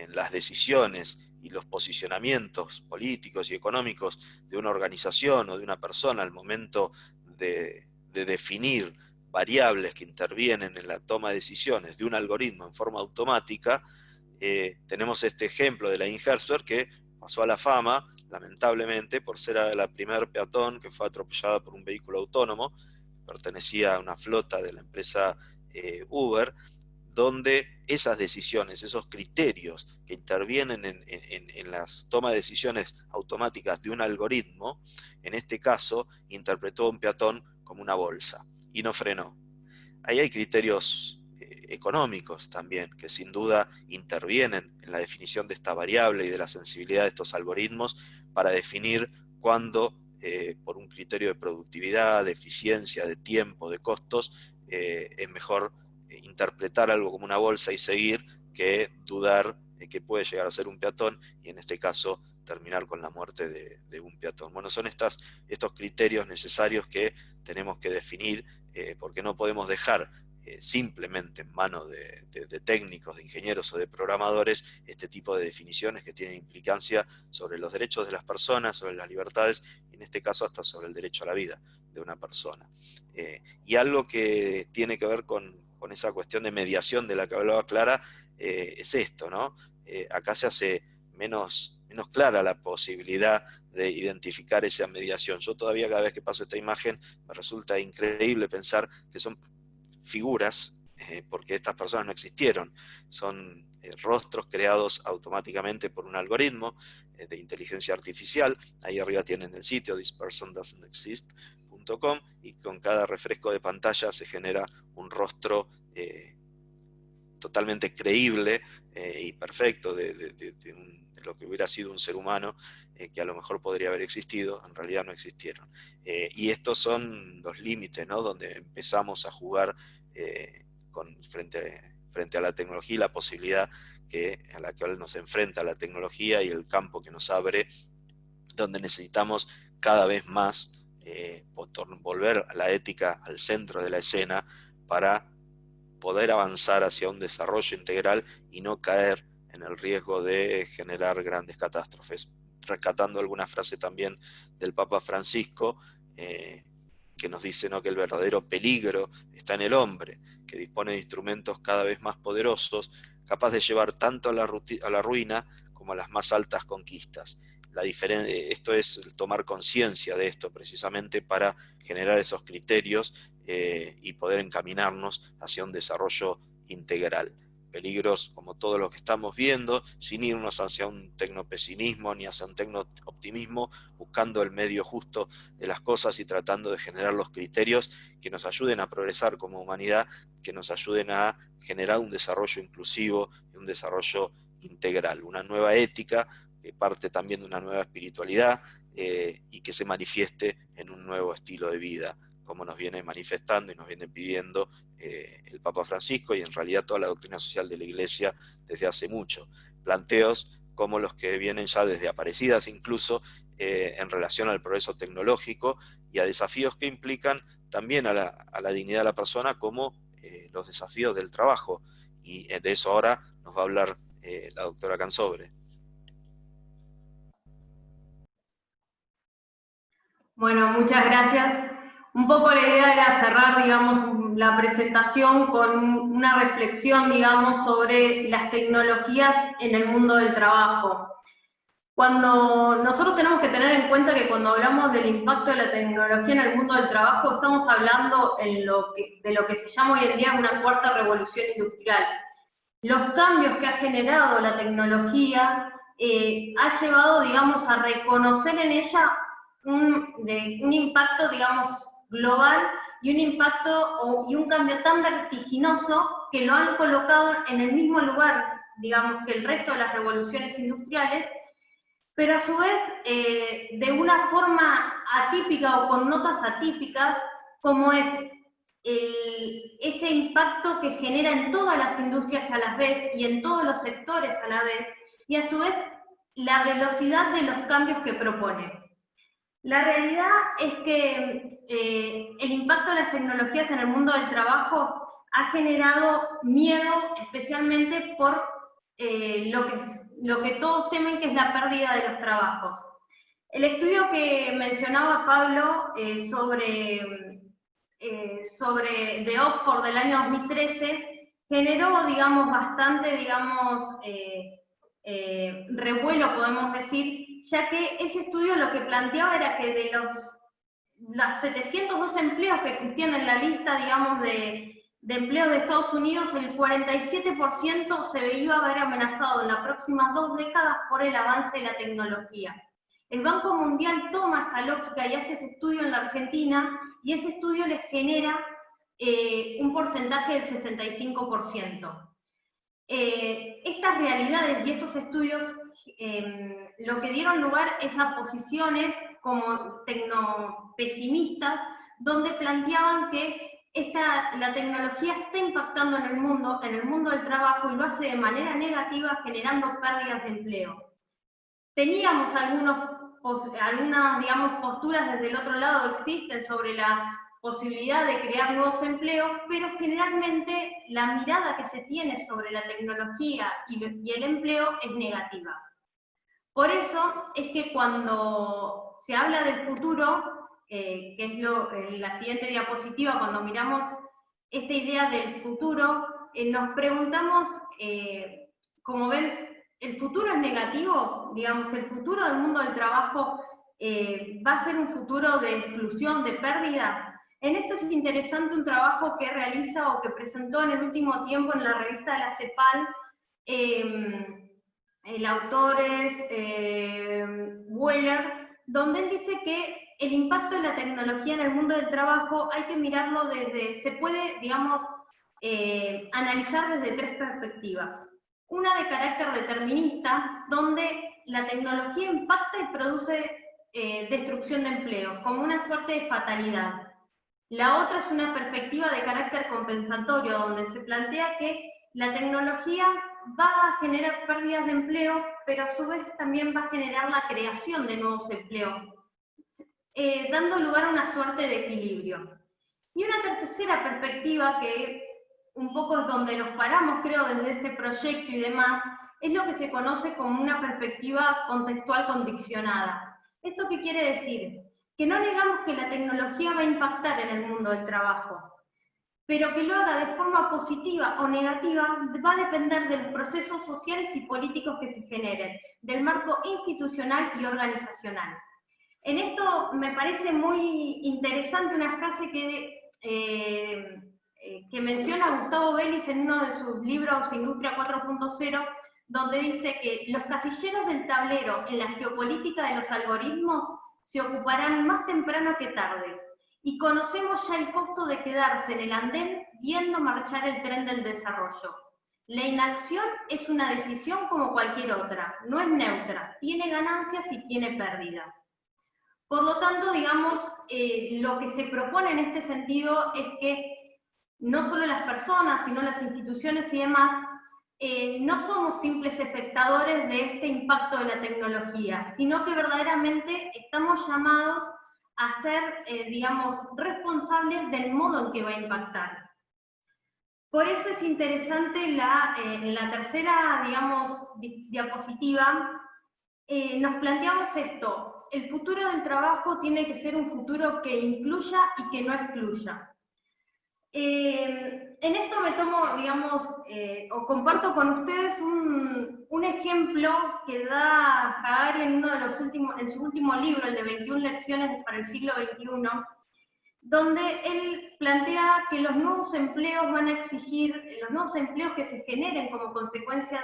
las decisiones y los posicionamientos políticos y económicos de una organización o de una persona al momento de definir variables que intervienen en la toma de decisiones de un algoritmo en forma automática. Tenemos este ejemplo de la Herzberg, que pasó a la fama, lamentablemente, por ser la primer peatón que fue atropellada por un vehículo autónomo. Pertenecía a una flota de la empresa Uber, donde esas decisiones, esos criterios que intervienen en las tomas de decisiones automáticas de un algoritmo, en este caso interpretó a un peatón como una bolsa y no frenó. Ahí hay criterios económicos también, que sin duda intervienen en la definición de esta variable y de la sensibilidad de estos algoritmos para definir cuándo, por un criterio de productividad, de eficiencia, de tiempo, de costos, es mejor interpretar algo como una bolsa y seguir que dudar que puede llegar a ser un peatón, y en este caso terminar con la muerte de un peatón. Bueno, son estos criterios necesarios que tenemos que definir, porque no podemos dejar simplemente en manos de técnicos, de ingenieros o de programadores este tipo de definiciones que tienen implicancia sobre los derechos de las personas, sobre las libertades, y en este caso hasta sobre el derecho a la vida de una persona. Y algo que tiene que ver con esa cuestión de mediación de la que hablaba Clara, es esto, ¿no? Acá se hace menos clara la posibilidad de identificar esa mediación. Yo todavía cada vez que paso esta imagen me resulta increíble pensar que son figuras, porque estas personas no existieron, son rostros creados automáticamente por un algoritmo de inteligencia artificial. Ahí arriba tienen el sitio thispersondoesn'texist.com, y con cada refresco de pantalla se genera un rostro totalmente creíble y perfecto de lo que hubiera sido un ser humano, que a lo mejor podría haber existido, en realidad no existieron. Y estos son los límites, ¿no? Donde empezamos a jugar frente a la tecnología y la posibilidad a la cual nos enfrenta la tecnología y el campo que nos abre, donde necesitamos cada vez más volver a la ética al centro de la escena para poder avanzar hacia un desarrollo integral y no caer en el riesgo de generar grandes catástrofes. Rescatando alguna frase también del Papa Francisco, que nos dice, ¿no?, que el verdadero peligro está en el hombre, que dispone de instrumentos cada vez más poderosos, capaz de llevar tanto a la ruina como a las más altas conquistas. Esto es tomar conciencia de esto precisamente para generar esos criterios y poder encaminarnos hacia un desarrollo integral. Peligros como todos los que estamos viendo, sin irnos hacia un tecnopesimismo ni hacia un tecnooptimismo, buscando el medio justo de las cosas y tratando de generar los criterios que nos ayuden a progresar como humanidad, que nos ayuden a generar un desarrollo inclusivo y un desarrollo integral, una nueva ética que parte también de una nueva espiritualidad y que se manifieste en un nuevo estilo de vida, como nos viene manifestando y nos viene pidiendo el Papa Francisco y en realidad toda la doctrina social de la Iglesia desde hace mucho. Planteos como los que vienen ya desde Aparecidas incluso, en relación al progreso tecnológico y a desafíos que implican también a la dignidad de la persona, como los desafíos del trabajo. Y de eso ahora nos va a hablar la doctora Cansobre. Bueno, muchas gracias. Un poco la idea era cerrar, digamos, la presentación con una reflexión, digamos, sobre las tecnologías en el mundo del trabajo. Cuando nosotros tenemos que tener en cuenta que cuando hablamos del impacto de la tecnología en el mundo del trabajo, estamos hablando de lo que se llama hoy en día una cuarta revolución industrial. Los cambios que ha generado la tecnología ha llevado, digamos, a reconocer en ella un impacto, digamos, global y un impacto y un cambio tan vertiginoso que lo han colocado en el mismo lugar, digamos, que el resto de las revoluciones industriales, pero a su vez de una forma atípica o con notas atípicas, como es ese impacto que genera en todas las industrias a la vez y en todos los sectores a la vez, y a su vez la velocidad de los cambios que propone. La realidad es que el impacto de las tecnologías en el mundo del trabajo ha generado miedo, especialmente por lo que todos temen, que es la pérdida de los trabajos. El estudio que mencionaba Pablo de Oxford del año 2013 generó, digamos, bastante, digamos, revuelo, podemos decir, ya que ese estudio lo que planteaba era que de los 702 empleos que existían en la lista, digamos, de empleos de Estados Unidos, el 47% se veía haber amenazado en las próximas 2 décadas por el avance de la tecnología. El Banco Mundial toma esa lógica y hace ese estudio en la Argentina, y ese estudio les genera un porcentaje del 65%. Estas realidades y estos estudios lo que dieron lugar es a posiciones como tecnopesimistas, donde planteaban que la tecnología está impactando en el mundo del trabajo, y lo hace de manera negativa, generando pérdidas de empleo. Teníamos algunas, digamos, posturas desde el otro lado, existen sobre la posibilidad de crear nuevos empleos, pero generalmente la mirada que se tiene sobre la tecnología y el empleo es negativa. Por eso es que cuando se habla del futuro, que es la siguiente diapositiva, cuando miramos esta idea del futuro, nos preguntamos, como ven, ¿el futuro es negativo? Digamos, ¿el futuro del mundo del trabajo va a ser un futuro de exclusión, de pérdida? En esto es interesante un trabajo que realiza o que presentó en el último tiempo en la revista de la CEPAL, el autor es Weller, donde él dice que el impacto de la tecnología en el mundo del trabajo hay que mirarlo se puede, digamos, analizar desde tres perspectivas. Una de carácter determinista, donde la tecnología impacta y produce destrucción de empleos, como una suerte de fatalidad. La otra es una perspectiva de carácter compensatorio, donde se plantea que la tecnología va a generar pérdidas de empleo, pero a su vez también va a generar la creación de nuevos empleos, dando lugar a una suerte de equilibrio. Y una tercera perspectiva, que un poco es donde nos paramos, creo, desde este proyecto y demás, es lo que se conoce como una perspectiva contextual condicionada. ¿Esto qué quiere decir? Que no negamos que la tecnología va a impactar en el mundo del trabajo, pero que lo haga de forma positiva o negativa va a depender de los procesos sociales y políticos que se generen, del marco institucional y organizacional. En esto me parece muy interesante una frase que menciona Gustavo Vélez en uno de sus libros Industria 4.0, donde dice que los casilleros del tablero en la geopolítica de los algoritmos se ocuparán más temprano que tarde, y conocemos ya el costo de quedarse en el andén viendo marchar el tren del desarrollo. La inacción es una decisión como cualquier otra, no es neutra, tiene ganancias y tiene pérdidas. Por lo tanto, digamos, lo que se propone en este sentido es que no solo las personas, sino las instituciones y demás, no somos simples espectadores de este impacto de la tecnología, sino que verdaderamente estamos llamados a ser, digamos, responsables del modo en que va a impactar. Por eso es interesante en la tercera, digamos, diapositiva, nos planteamos esto: el futuro del trabajo tiene que ser un futuro que incluya y que no excluya. En esto me tomo, digamos, o comparto con ustedes un ejemplo que da Harari en su último libro, el de 21 lecciones para el siglo XXI, donde él plantea que los nuevos empleos van a exigir, los nuevos empleos que se generen como consecuencia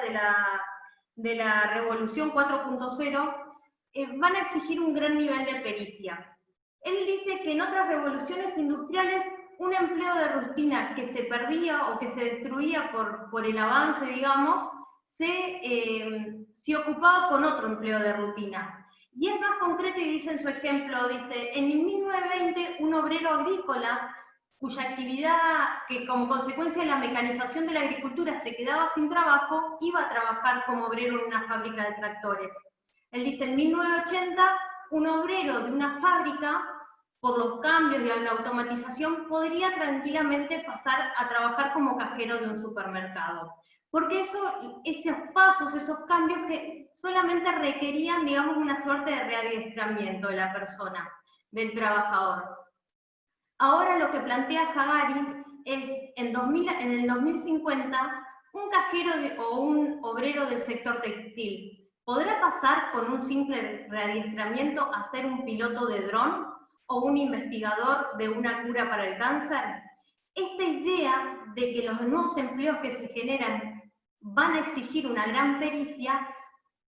de la revolución 4.0, van a exigir un gran nivel de pericia. Él dice que en otras revoluciones industriales un empleo de rutina que se perdía o que se destruía por el avance, digamos, se ocupaba con otro empleo de rutina. Y es más concreto y dice en su ejemplo, dice, en 1920 un obrero agrícola cuya actividad, que como consecuencia de la mecanización de la agricultura se quedaba sin trabajo, iba a trabajar como obrero en una fábrica de tractores. Él dice, en 1980 un obrero de una fábrica, por los cambios y la automatización, podría tranquilamente pasar a trabajar como cajero de un supermercado. Porque esos pasos, esos cambios que solamente requerían, digamos, una suerte de readiestramiento de la persona, del trabajador. Ahora lo que plantea Harari es, en el 2050, un cajero o un obrero del sector textil ¿podrá pasar con un simple readiestramiento a ser un piloto de dron o un investigador de una cura para el cáncer? Esta idea de que los nuevos empleos que se generan van a exigir una gran pericia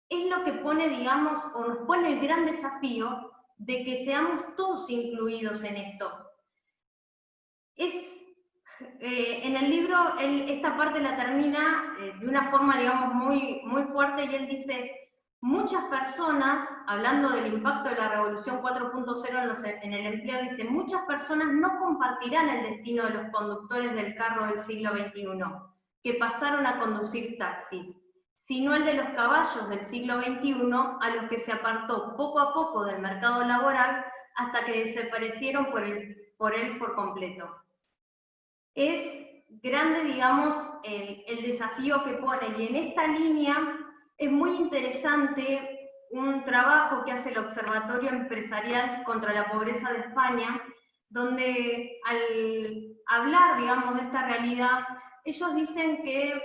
es lo que pone, digamos, o nos pone el gran desafío de que seamos todos incluidos en esto. En el libro, esta parte la termina de una forma, digamos, muy, muy fuerte, y él dice, muchas personas, hablando del impacto de la Revolución 4.0 en el empleo, dice, muchas personas no compartirán el destino de los conductores del carro del siglo XXI, que pasaron a conducir taxis, sino el de los caballos del siglo XXI, a los que se apartó poco a poco del mercado laboral hasta que desaparecieron por él por completo. Es grande, digamos, el desafío que pone, y en esta línea es muy interesante un trabajo que hace el Observatorio Empresarial contra la Pobreza de España, donde al hablar, digamos, de esta realidad, ellos dicen que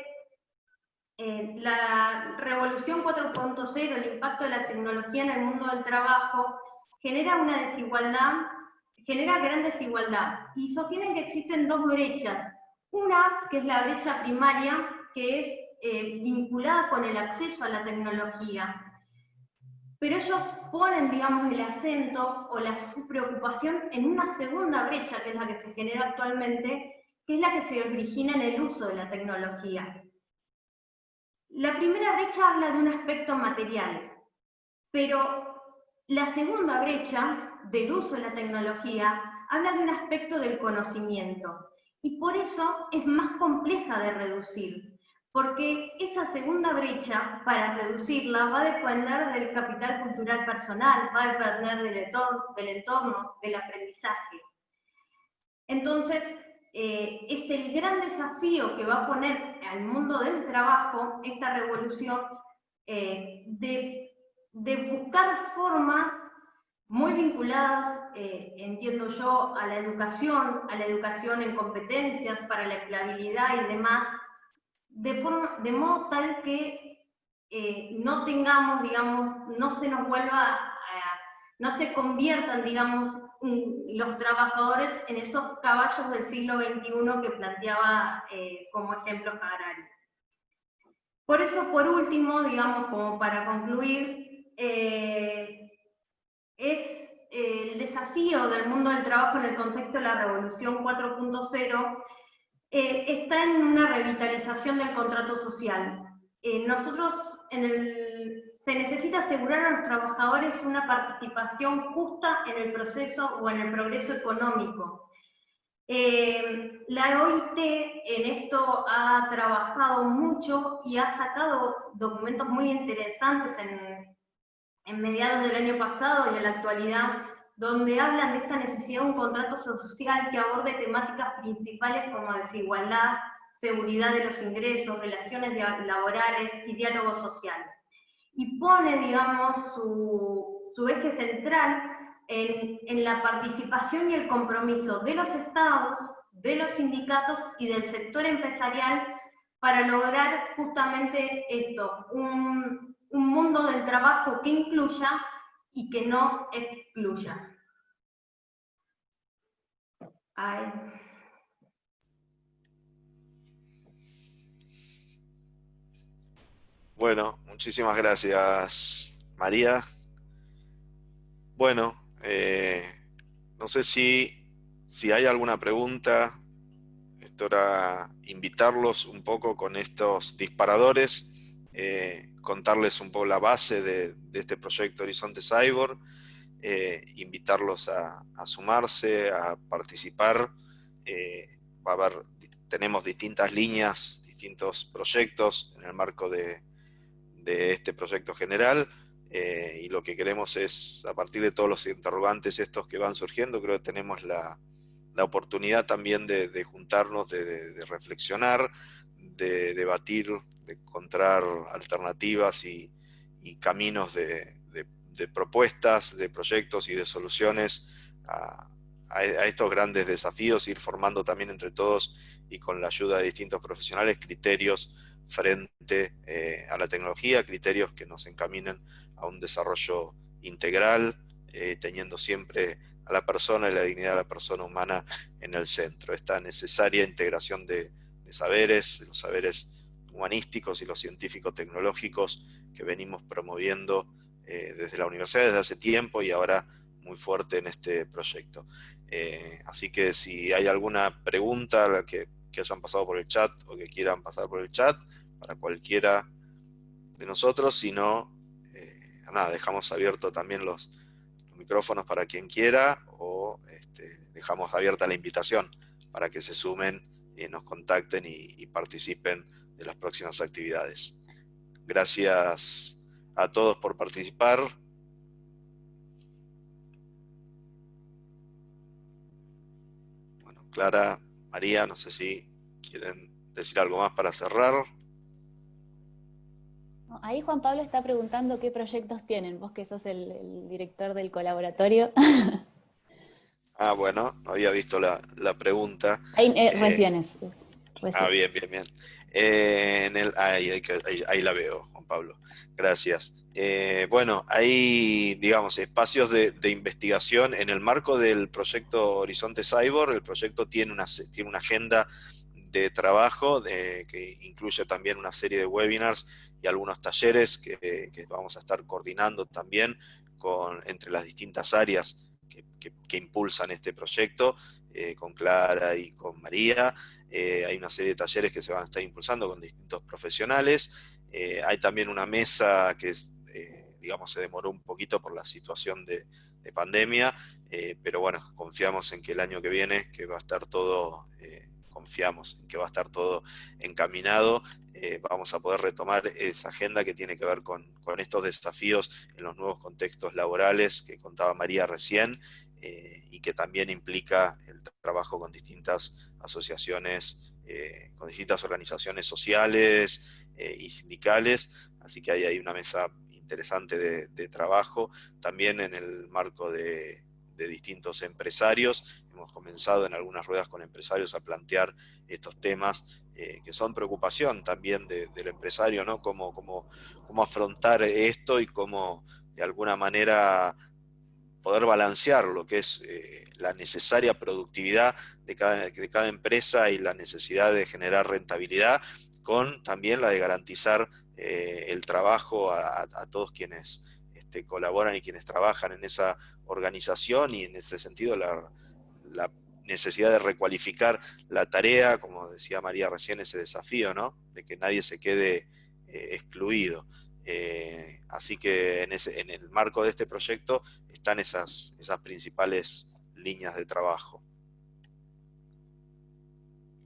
la revolución 4.0, el impacto de la tecnología en el mundo del trabajo, genera una desigualdad, genera gran desigualdad, y sostienen que existen dos brechas. Una, que es la brecha primaria, que es vinculada con el acceso a la tecnología. Pero ellos ponen, digamos, el acento o su preocupación en una segunda brecha, que es la que se genera actualmente, que es la que se origina en el uso de la tecnología. La primera brecha habla de un aspecto material, pero la segunda brecha del uso de la tecnología habla de un aspecto del conocimiento, y por eso es más compleja de reducir, porque esa segunda brecha, para reducirla, va a depender del capital cultural personal, va a depender del entorno, del aprendizaje. Entonces, es el gran desafío que va a poner al mundo del trabajo esta revolución, de buscar formas muy vinculadas, entiendo yo, a la educación en competencias para la empleabilidad y demás, de modo tal que no tengamos, digamos, no se nos vuelva, no se conviertan, digamos, los trabajadores en esos caballos del siglo XXI que planteaba como ejemplo Harari. Por eso, por último, digamos, como para concluir, es el desafío del mundo del trabajo en el contexto de la Revolución 4.0, está en una revitalización del contrato social. Se necesita asegurar a los trabajadores una participación justa en el proceso o en el progreso económico. La OIT en esto ha trabajado mucho y ha sacado documentos muy interesantes en mediados del año pasado y en la actualidad, donde hablan de esta necesidad de un contrato social que aborde temáticas principales como desigualdad, seguridad de los ingresos, relaciones laborales y diálogo social. Y pone, digamos, su eje central en la participación y el compromiso de los estados, de los sindicatos y del sector empresarial para lograr justamente esto, un mundo del trabajo que incluya y que no excluya. Ay. Bueno, muchísimas gracias, María. Bueno, no sé si hay alguna pregunta. Esto era invitarlos un poco con estos disparadores, contarles un poco la base de este proyecto Horizonte Cyborg, invitarlos a sumarse, a participar. Tenemos distintas líneas, distintos proyectos en el marco de este proyecto general, y lo que queremos es, a partir de todos los interrogantes estos que van surgiendo, creo que tenemos la oportunidad también de juntarnos, de reflexionar, de debatir, de encontrar alternativas y caminos de propuestas, de proyectos y de soluciones a estos grandes desafíos, ir formando también entre todos y con la ayuda de distintos profesionales criterios frente a la tecnología, criterios que nos encaminen a un desarrollo integral, teniendo siempre a la persona y la dignidad de la persona humana en el centro. Esta necesaria integración de saberes, los saberes humanísticos y los científico-tecnológicos que venimos promoviendo desde la universidad desde hace tiempo y ahora muy fuerte en este proyecto. Así que si hay alguna pregunta que hayan pasado por el chat o que quieran pasar por el chat, para cualquiera de nosotros, si no, nada, dejamos abierto también los micrófonos para quien quiera, o dejamos abierta la invitación para que se sumen, nos contacten y participen de las próximas actividades. Gracias a todos por participar. Bueno, Clara, María, no sé si quieren decir algo más para cerrar. Ahí Juan Pablo está preguntando qué proyectos tienen, vos que sos el director del colaboratorio. Ah, bueno, no había visto la pregunta. Ahí, recién es. Recién. Bien, bien, bien. Ahí la veo, Juan Pablo. Gracias. Bueno, hay, digamos, espacios de investigación en el marco del proyecto Horizonte Cyborg. El proyecto tiene una agenda de trabajo que incluye también una serie de webinars y algunos talleres que vamos a estar coordinando también entre las distintas áreas que impulsan este proyecto, con Clara y con María. Hay una serie de talleres que se van a estar impulsando con distintos profesionales. Hay también una mesa que digamos, se demoró un poquito por la situación de pandemia, pero bueno, confiamos en que el año que viene, que va a estar todo, confiamos en que va a estar todo encaminado, vamos a poder retomar esa agenda que tiene que ver con estos desafíos en los nuevos contextos laborales que contaba María recién, y que también implica el trabajo con distintas asociaciones, con distintas organizaciones sociales y sindicales, así que ahí hay una mesa interesante de trabajo, también en el marco de distintos empresarios. Hemos comenzado en algunas ruedas con empresarios a plantear estos temas que son preocupación también del empresario, ¿no? Cómo afrontar esto y cómo de alguna manera poder balancear lo que es la necesaria productividad de cada empresa y la necesidad de generar rentabilidad, con también la de garantizar el trabajo a todos quienes colaboran y quienes trabajan en esa organización, y en ese sentido la necesidad de recualificar la tarea, como decía María recién, ese desafío, ¿no? De que nadie se quede excluido. Así que en el marco de este proyecto están esas principales líneas de trabajo.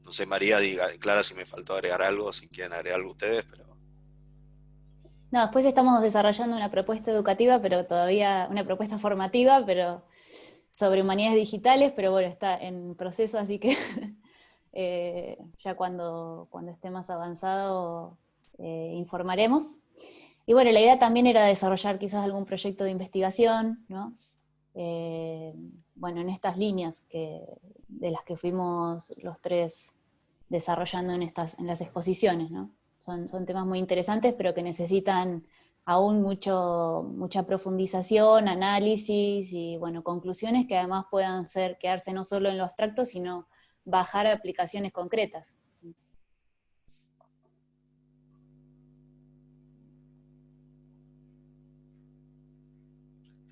No sé, María, Clara, si me faltó agregar algo, si quieren agregar algo ustedes, pero... No, después estamos desarrollando una propuesta educativa, pero todavía, una propuesta formativa, pero sobre humanidades digitales, pero bueno, está en proceso, así que ya cuando esté más avanzado informaremos. Y bueno, la idea también era desarrollar quizás algún proyecto de investigación, ¿no? Bueno, en estas líneas de las que fuimos los tres desarrollando en las exposiciones, ¿no? Son temas muy interesantes, pero que necesitan aún mucha profundización, análisis y, bueno, conclusiones que además puedan quedarse no solo en lo abstracto, sino bajar a aplicaciones concretas.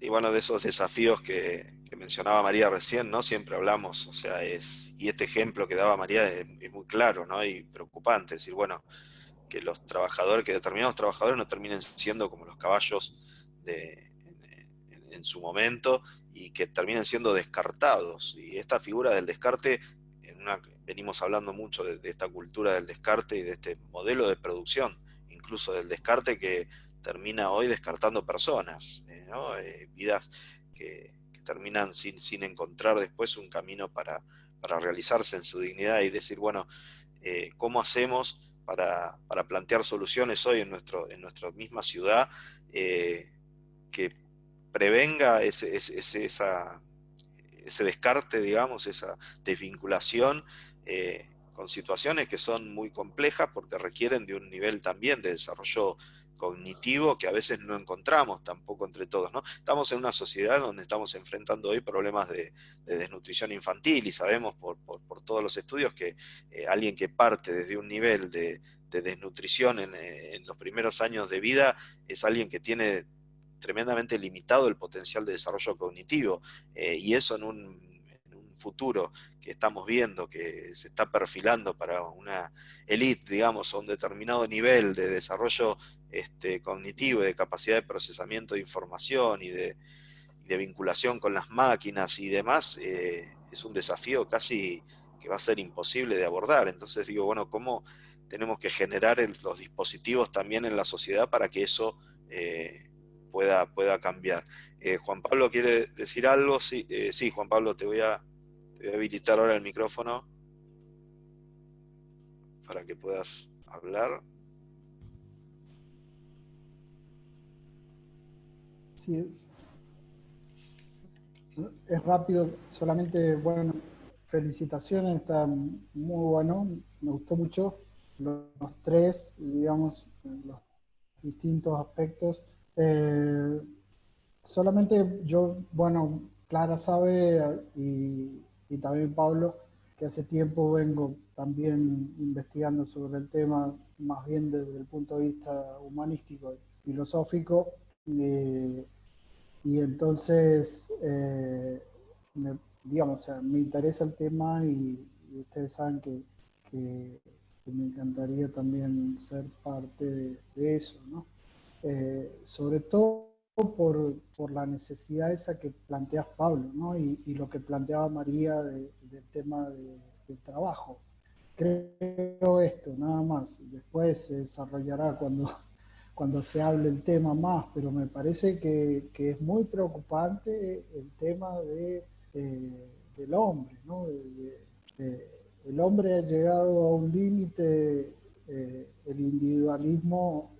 Y bueno, de esos desafíos que mencionaba María recién, ¿no? Siempre hablamos, o sea, y este ejemplo que daba María es muy claro, ¿no? Y preocupante, es decir, bueno, que que determinados trabajadores no terminen siendo como los caballos en su momento, y que terminen siendo descartados. Y esta figura del descarte, venimos hablando mucho de esta cultura del descarte y de este modelo de producción, incluso del descarte, que termina hoy descartando personas, ¿no? Vidas que terminan sin encontrar después un camino para realizarse en su dignidad, y decir, bueno, ¿cómo hacemos para plantear soluciones hoy en nuestra misma ciudad que prevenga ese descarte, digamos, esa desvinculación, con situaciones que son muy complejas porque requieren de un nivel también de desarrollo cognitivo que a veces no encontramos tampoco entre todos, ¿no? Estamos en una sociedad donde estamos enfrentando hoy problemas de desnutrición infantil, y sabemos por todos los estudios que alguien que parte desde un nivel de desnutrición en los primeros años de vida es alguien que tiene tremendamente limitado el potencial de desarrollo cognitivo, y eso en un futuro que estamos viendo, que se está perfilando para una elite, digamos, a un determinado nivel de desarrollo cognitivo y de capacidad de procesamiento de información y de vinculación con las máquinas y demás, es un desafío casi que va a ser imposible de abordar. Entonces digo, bueno, ¿cómo tenemos que generar los dispositivos también en la sociedad para que eso pueda cambiar? Juan Pablo quiere decir algo. Sí, sí, Juan Pablo, te voy a habilitar ahora el micrófono para que puedas hablar. Sí, es rápido, solamente, bueno, felicitaciones, está muy bueno, me gustó mucho los tres, digamos, los distintos aspectos. Solamente yo, bueno, Clara sabe y también Pablo, que hace tiempo vengo también investigando sobre el tema, más bien desde el punto de vista humanístico y filosófico. Y entonces, digamos, o sea, me interesa el tema y ustedes saben que me encantaría también ser parte de eso, ¿no? Sobre todo por la necesidad esa que planteas, Pablo, ¿no? Y lo que planteaba María del tema del trabajo. Creo esto, nada más. Después se desarrollará cuando se hable el tema más, pero me parece que es muy preocupante el tema del hombre, ¿no? El hombre ha llegado a un límite, el individualismo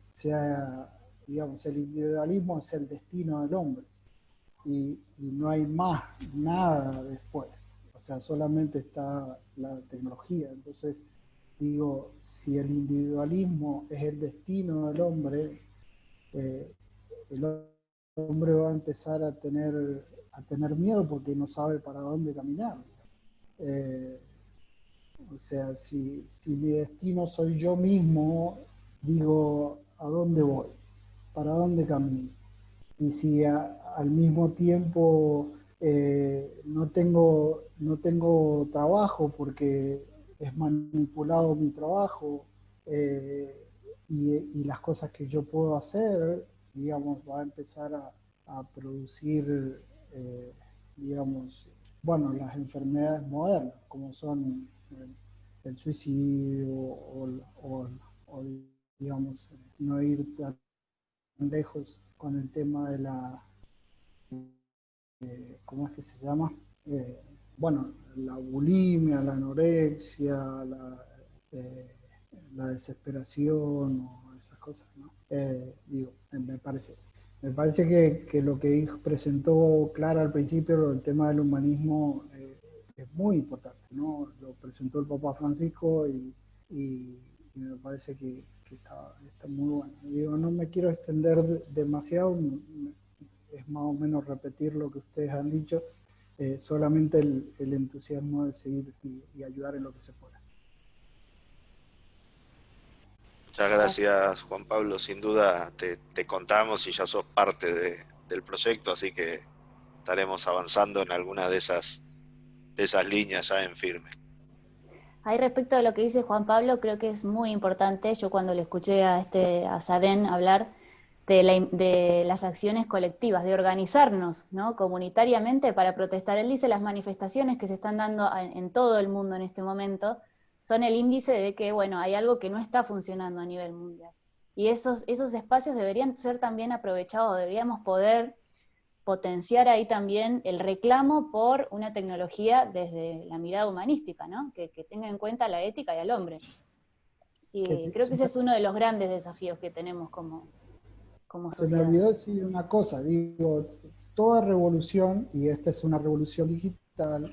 digamos, el individualismo es el destino del hombre y no hay más nada después, o sea, solamente está la tecnología. Entonces digo, si el individualismo es el destino del hombre, el hombre va a empezar a tener miedo porque no sabe para dónde caminar. O sea, si mi destino soy yo mismo, digo, ¿a dónde voy? ¿Para dónde camino? Y si al mismo tiempo no tengo trabajo porque es manipulado mi trabajo, y las cosas que yo puedo hacer, digamos, va a empezar a producir, digamos, bueno, las enfermedades modernas, como son el suicidio o, digamos, no ir tan lejos con el tema de ¿cómo es que se llama? Bueno, la bulimia, la anorexia, la desesperación o esas cosas, ¿no? Digo, me parece que lo que presentó Clara al principio, el tema del humanismo, es muy importante, ¿no? Lo presentó el Papa Francisco y me parece que está muy bueno. Digo, no me quiero extender demasiado, es más o menos repetir lo que ustedes han dicho, solamente el entusiasmo de seguir y ayudar en lo que se pueda. Muchas gracias, Juan Pablo. Sin duda te contamos y ya sos parte del proyecto, así que estaremos avanzando en alguna de esas líneas ya en firme. Ahí respecto a lo que dice Juan Pablo, creo que es muy importante. Yo cuando le escuché a Sadén hablar de las acciones colectivas, de organizarnos, ¿no? Comunitariamente para protestar. Él dice las manifestaciones que se están dando en todo el mundo en este momento son el índice de que, bueno, hay algo que no está funcionando a nivel mundial. Y esos espacios deberían ser también aprovechados, deberíamos poder potenciar ahí también el reclamo por una tecnología desde la mirada humanística, ¿no? Que tenga en cuenta la ética y al hombre. Y creo que ese es uno de los grandes desafíos que tenemos como sociedad. Se me olvidó decir una cosa, digo, toda revolución, y esta es una revolución digital,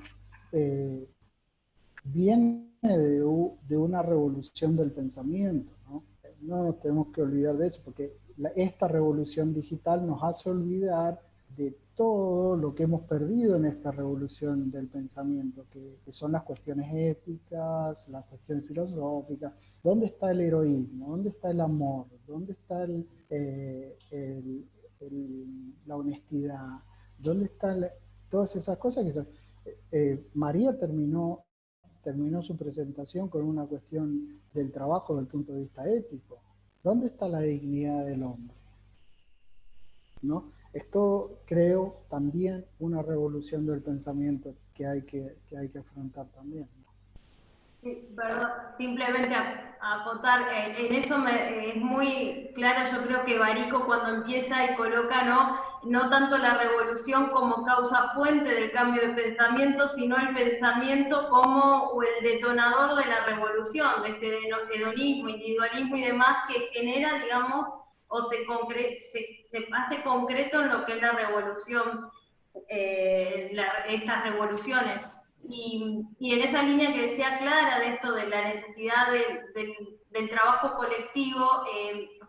viene de una revolución del pensamiento, ¿no? No nos tenemos que olvidar de eso, porque esta revolución digital nos hace olvidar de todo lo que hemos perdido en esta revolución del pensamiento, que son las cuestiones éticas, las cuestiones filosóficas. ¿Dónde está el heroísmo? ¿Dónde está el amor? ¿Dónde está la honestidad? ¿Dónde están todas esas cosas que son? María terminó su presentación con una cuestión del trabajo desde el punto de vista ético. ¿Dónde está la dignidad del hombre? ¿No? Esto creo también una revolución del pensamiento que hay que afrontar también, ¿no? Sí, perdón, simplemente a acotar, en eso es muy claro, yo creo que Barico cuando empieza y coloca no tanto la revolución como causa fuente del cambio de pensamiento, sino el pensamiento como el detonador de la revolución, de este hedonismo, individualismo y demás que genera, digamos, o se hace concreto en lo que es la revolución, estas revoluciones. Y en esa línea que decía Clara, de esto de la necesidad del trabajo colectivo,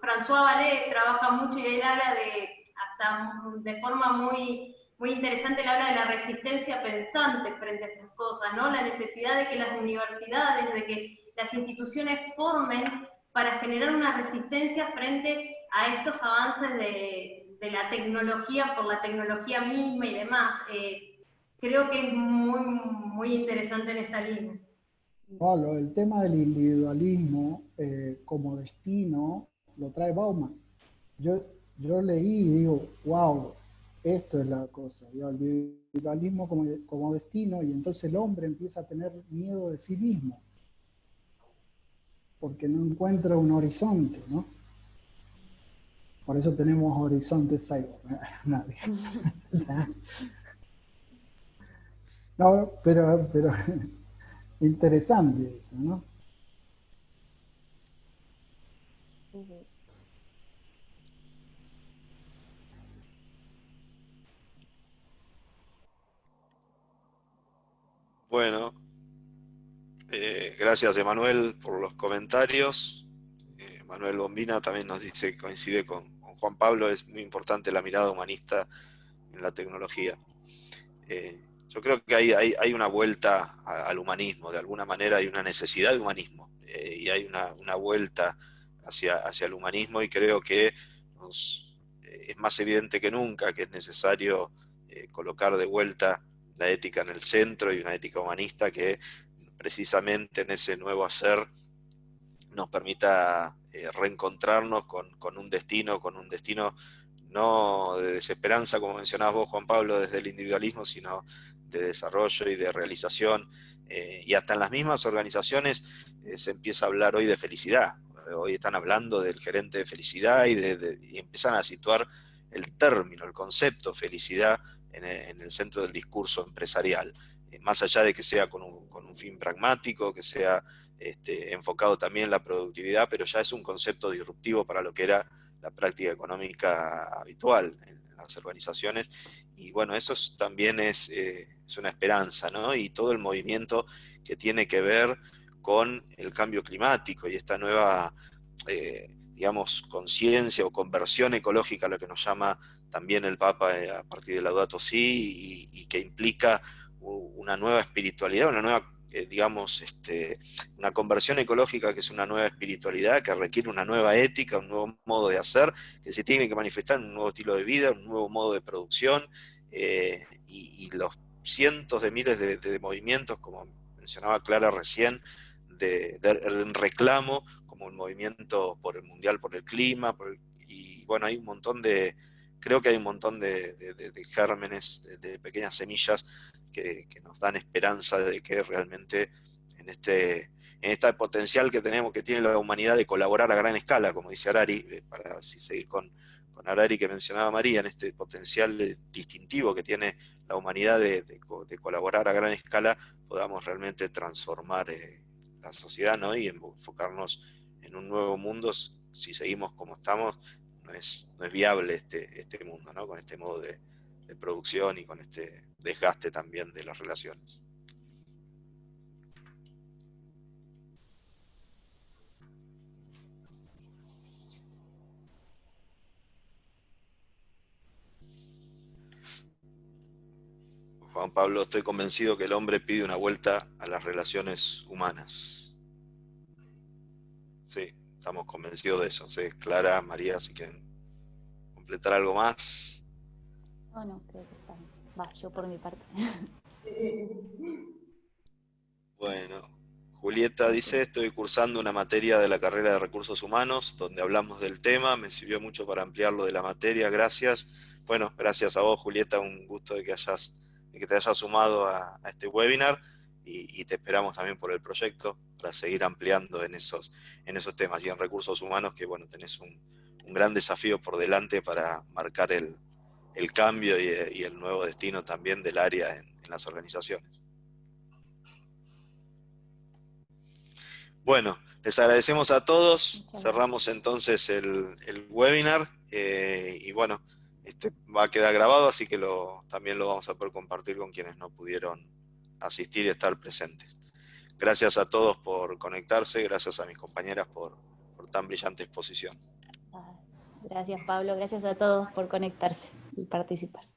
François Vallée trabaja mucho y él habla hasta de forma muy, muy interesante, él habla de la resistencia pensante frente a estas cosas, ¿no? La necesidad de que las universidades, de que las instituciones formen para generar una resistencia frente a estos avances de la tecnología por la tecnología misma y demás. Creo que es muy, muy interesante en esta línea. Bueno, el tema del individualismo como destino lo trae Bauman. Yo leí y digo, wow, esto es la cosa, digo, el individualismo como destino, y entonces el hombre empieza a tener miedo de sí mismo, porque no encuentra un horizonte, ¿no? Por eso tenemos Horizonte Cyborg. Nadie. No, pero interesante eso, ¿no? Bueno, gracias Emanuel por los comentarios. Manuel Bombina también nos dice que coincide con Juan Pablo, es muy importante la mirada humanista en la tecnología. Yo creo que hay una vuelta al humanismo, de alguna manera hay una necesidad de humanismo, y hay una vuelta hacia el humanismo, y creo que es más evidente que nunca que es necesario colocar de vuelta la ética en el centro, y una ética humanista que precisamente en ese nuevo hacer nos permita reencontrarnos con un destino no de desesperanza, como mencionabas vos, Juan Pablo, desde el individualismo, sino de desarrollo y de realización. Y hasta en las mismas organizaciones se empieza a hablar hoy de felicidad. Hoy están hablando del gerente de felicidad y empiezan a situar el término, el concepto felicidad en el centro del discurso empresarial. Más allá de que sea con un fin pragmático, que sea enfocado también en la productividad, pero ya es un concepto disruptivo para lo que era la práctica económica habitual en las organizaciones. Y bueno, eso también es una esperanza, ¿no? Y todo el movimiento que tiene que ver con el cambio climático y esta nueva, digamos, conciencia o conversión ecológica, lo que nos llama también el Papa a partir de Laudato Si, y que implica una nueva espiritualidad, una nueva digamos, una conversión ecológica que es una nueva espiritualidad, que requiere una nueva ética, un nuevo modo de hacer, que se tiene que manifestar en un nuevo estilo de vida, un nuevo modo de producción, y los cientos de miles de movimientos, como mencionaba Clara recién, de reclamo, como el movimiento por el Mundial, por el clima, y bueno, hay un montón creo que hay un montón de gérmenes, de pequeñas semillas que nos dan esperanza de que realmente en este potencial que tiene la humanidad de colaborar a gran escala, como dice Harari, para así seguir con Harari que mencionaba María, en este potencial distintivo que tiene la humanidad de colaborar a gran escala, podamos realmente transformar la sociedad, ¿no? Y enfocarnos en un nuevo mundo. Si seguimos como estamos, no es viable este mundo, ¿no? Con este modo de producción y con este desgaste también de las relaciones. Juan Pablo, estoy convencido que el hombre pide una vuelta a las relaciones humanas. Sí, estamos convencidos de eso. Sí, Clara, María, si quieren completar algo más. No, creo que está. Va, yo por mi parte. Bueno, Julieta dice, estoy cursando una materia de la carrera de Recursos Humanos, donde hablamos del tema, me sirvió mucho para ampliarlo de la materia, gracias. Bueno, gracias a vos, Julieta, un gusto de que te hayas sumado a este webinar, y te esperamos también por el proyecto para seguir ampliando en esos temas, y en Recursos Humanos, que bueno, tenés un gran desafío por delante para marcar el cambio y el nuevo destino también del área en las organizaciones. Bueno, les agradecemos a todos, cerramos entonces el webinar, y bueno, va a quedar grabado, así que también lo vamos a poder compartir con quienes no pudieron asistir y estar presentes. Gracias a todos por conectarse, gracias a mis compañeras por tan brillante exposición. Gracias, Pablo, gracias a todos por conectarse y participar.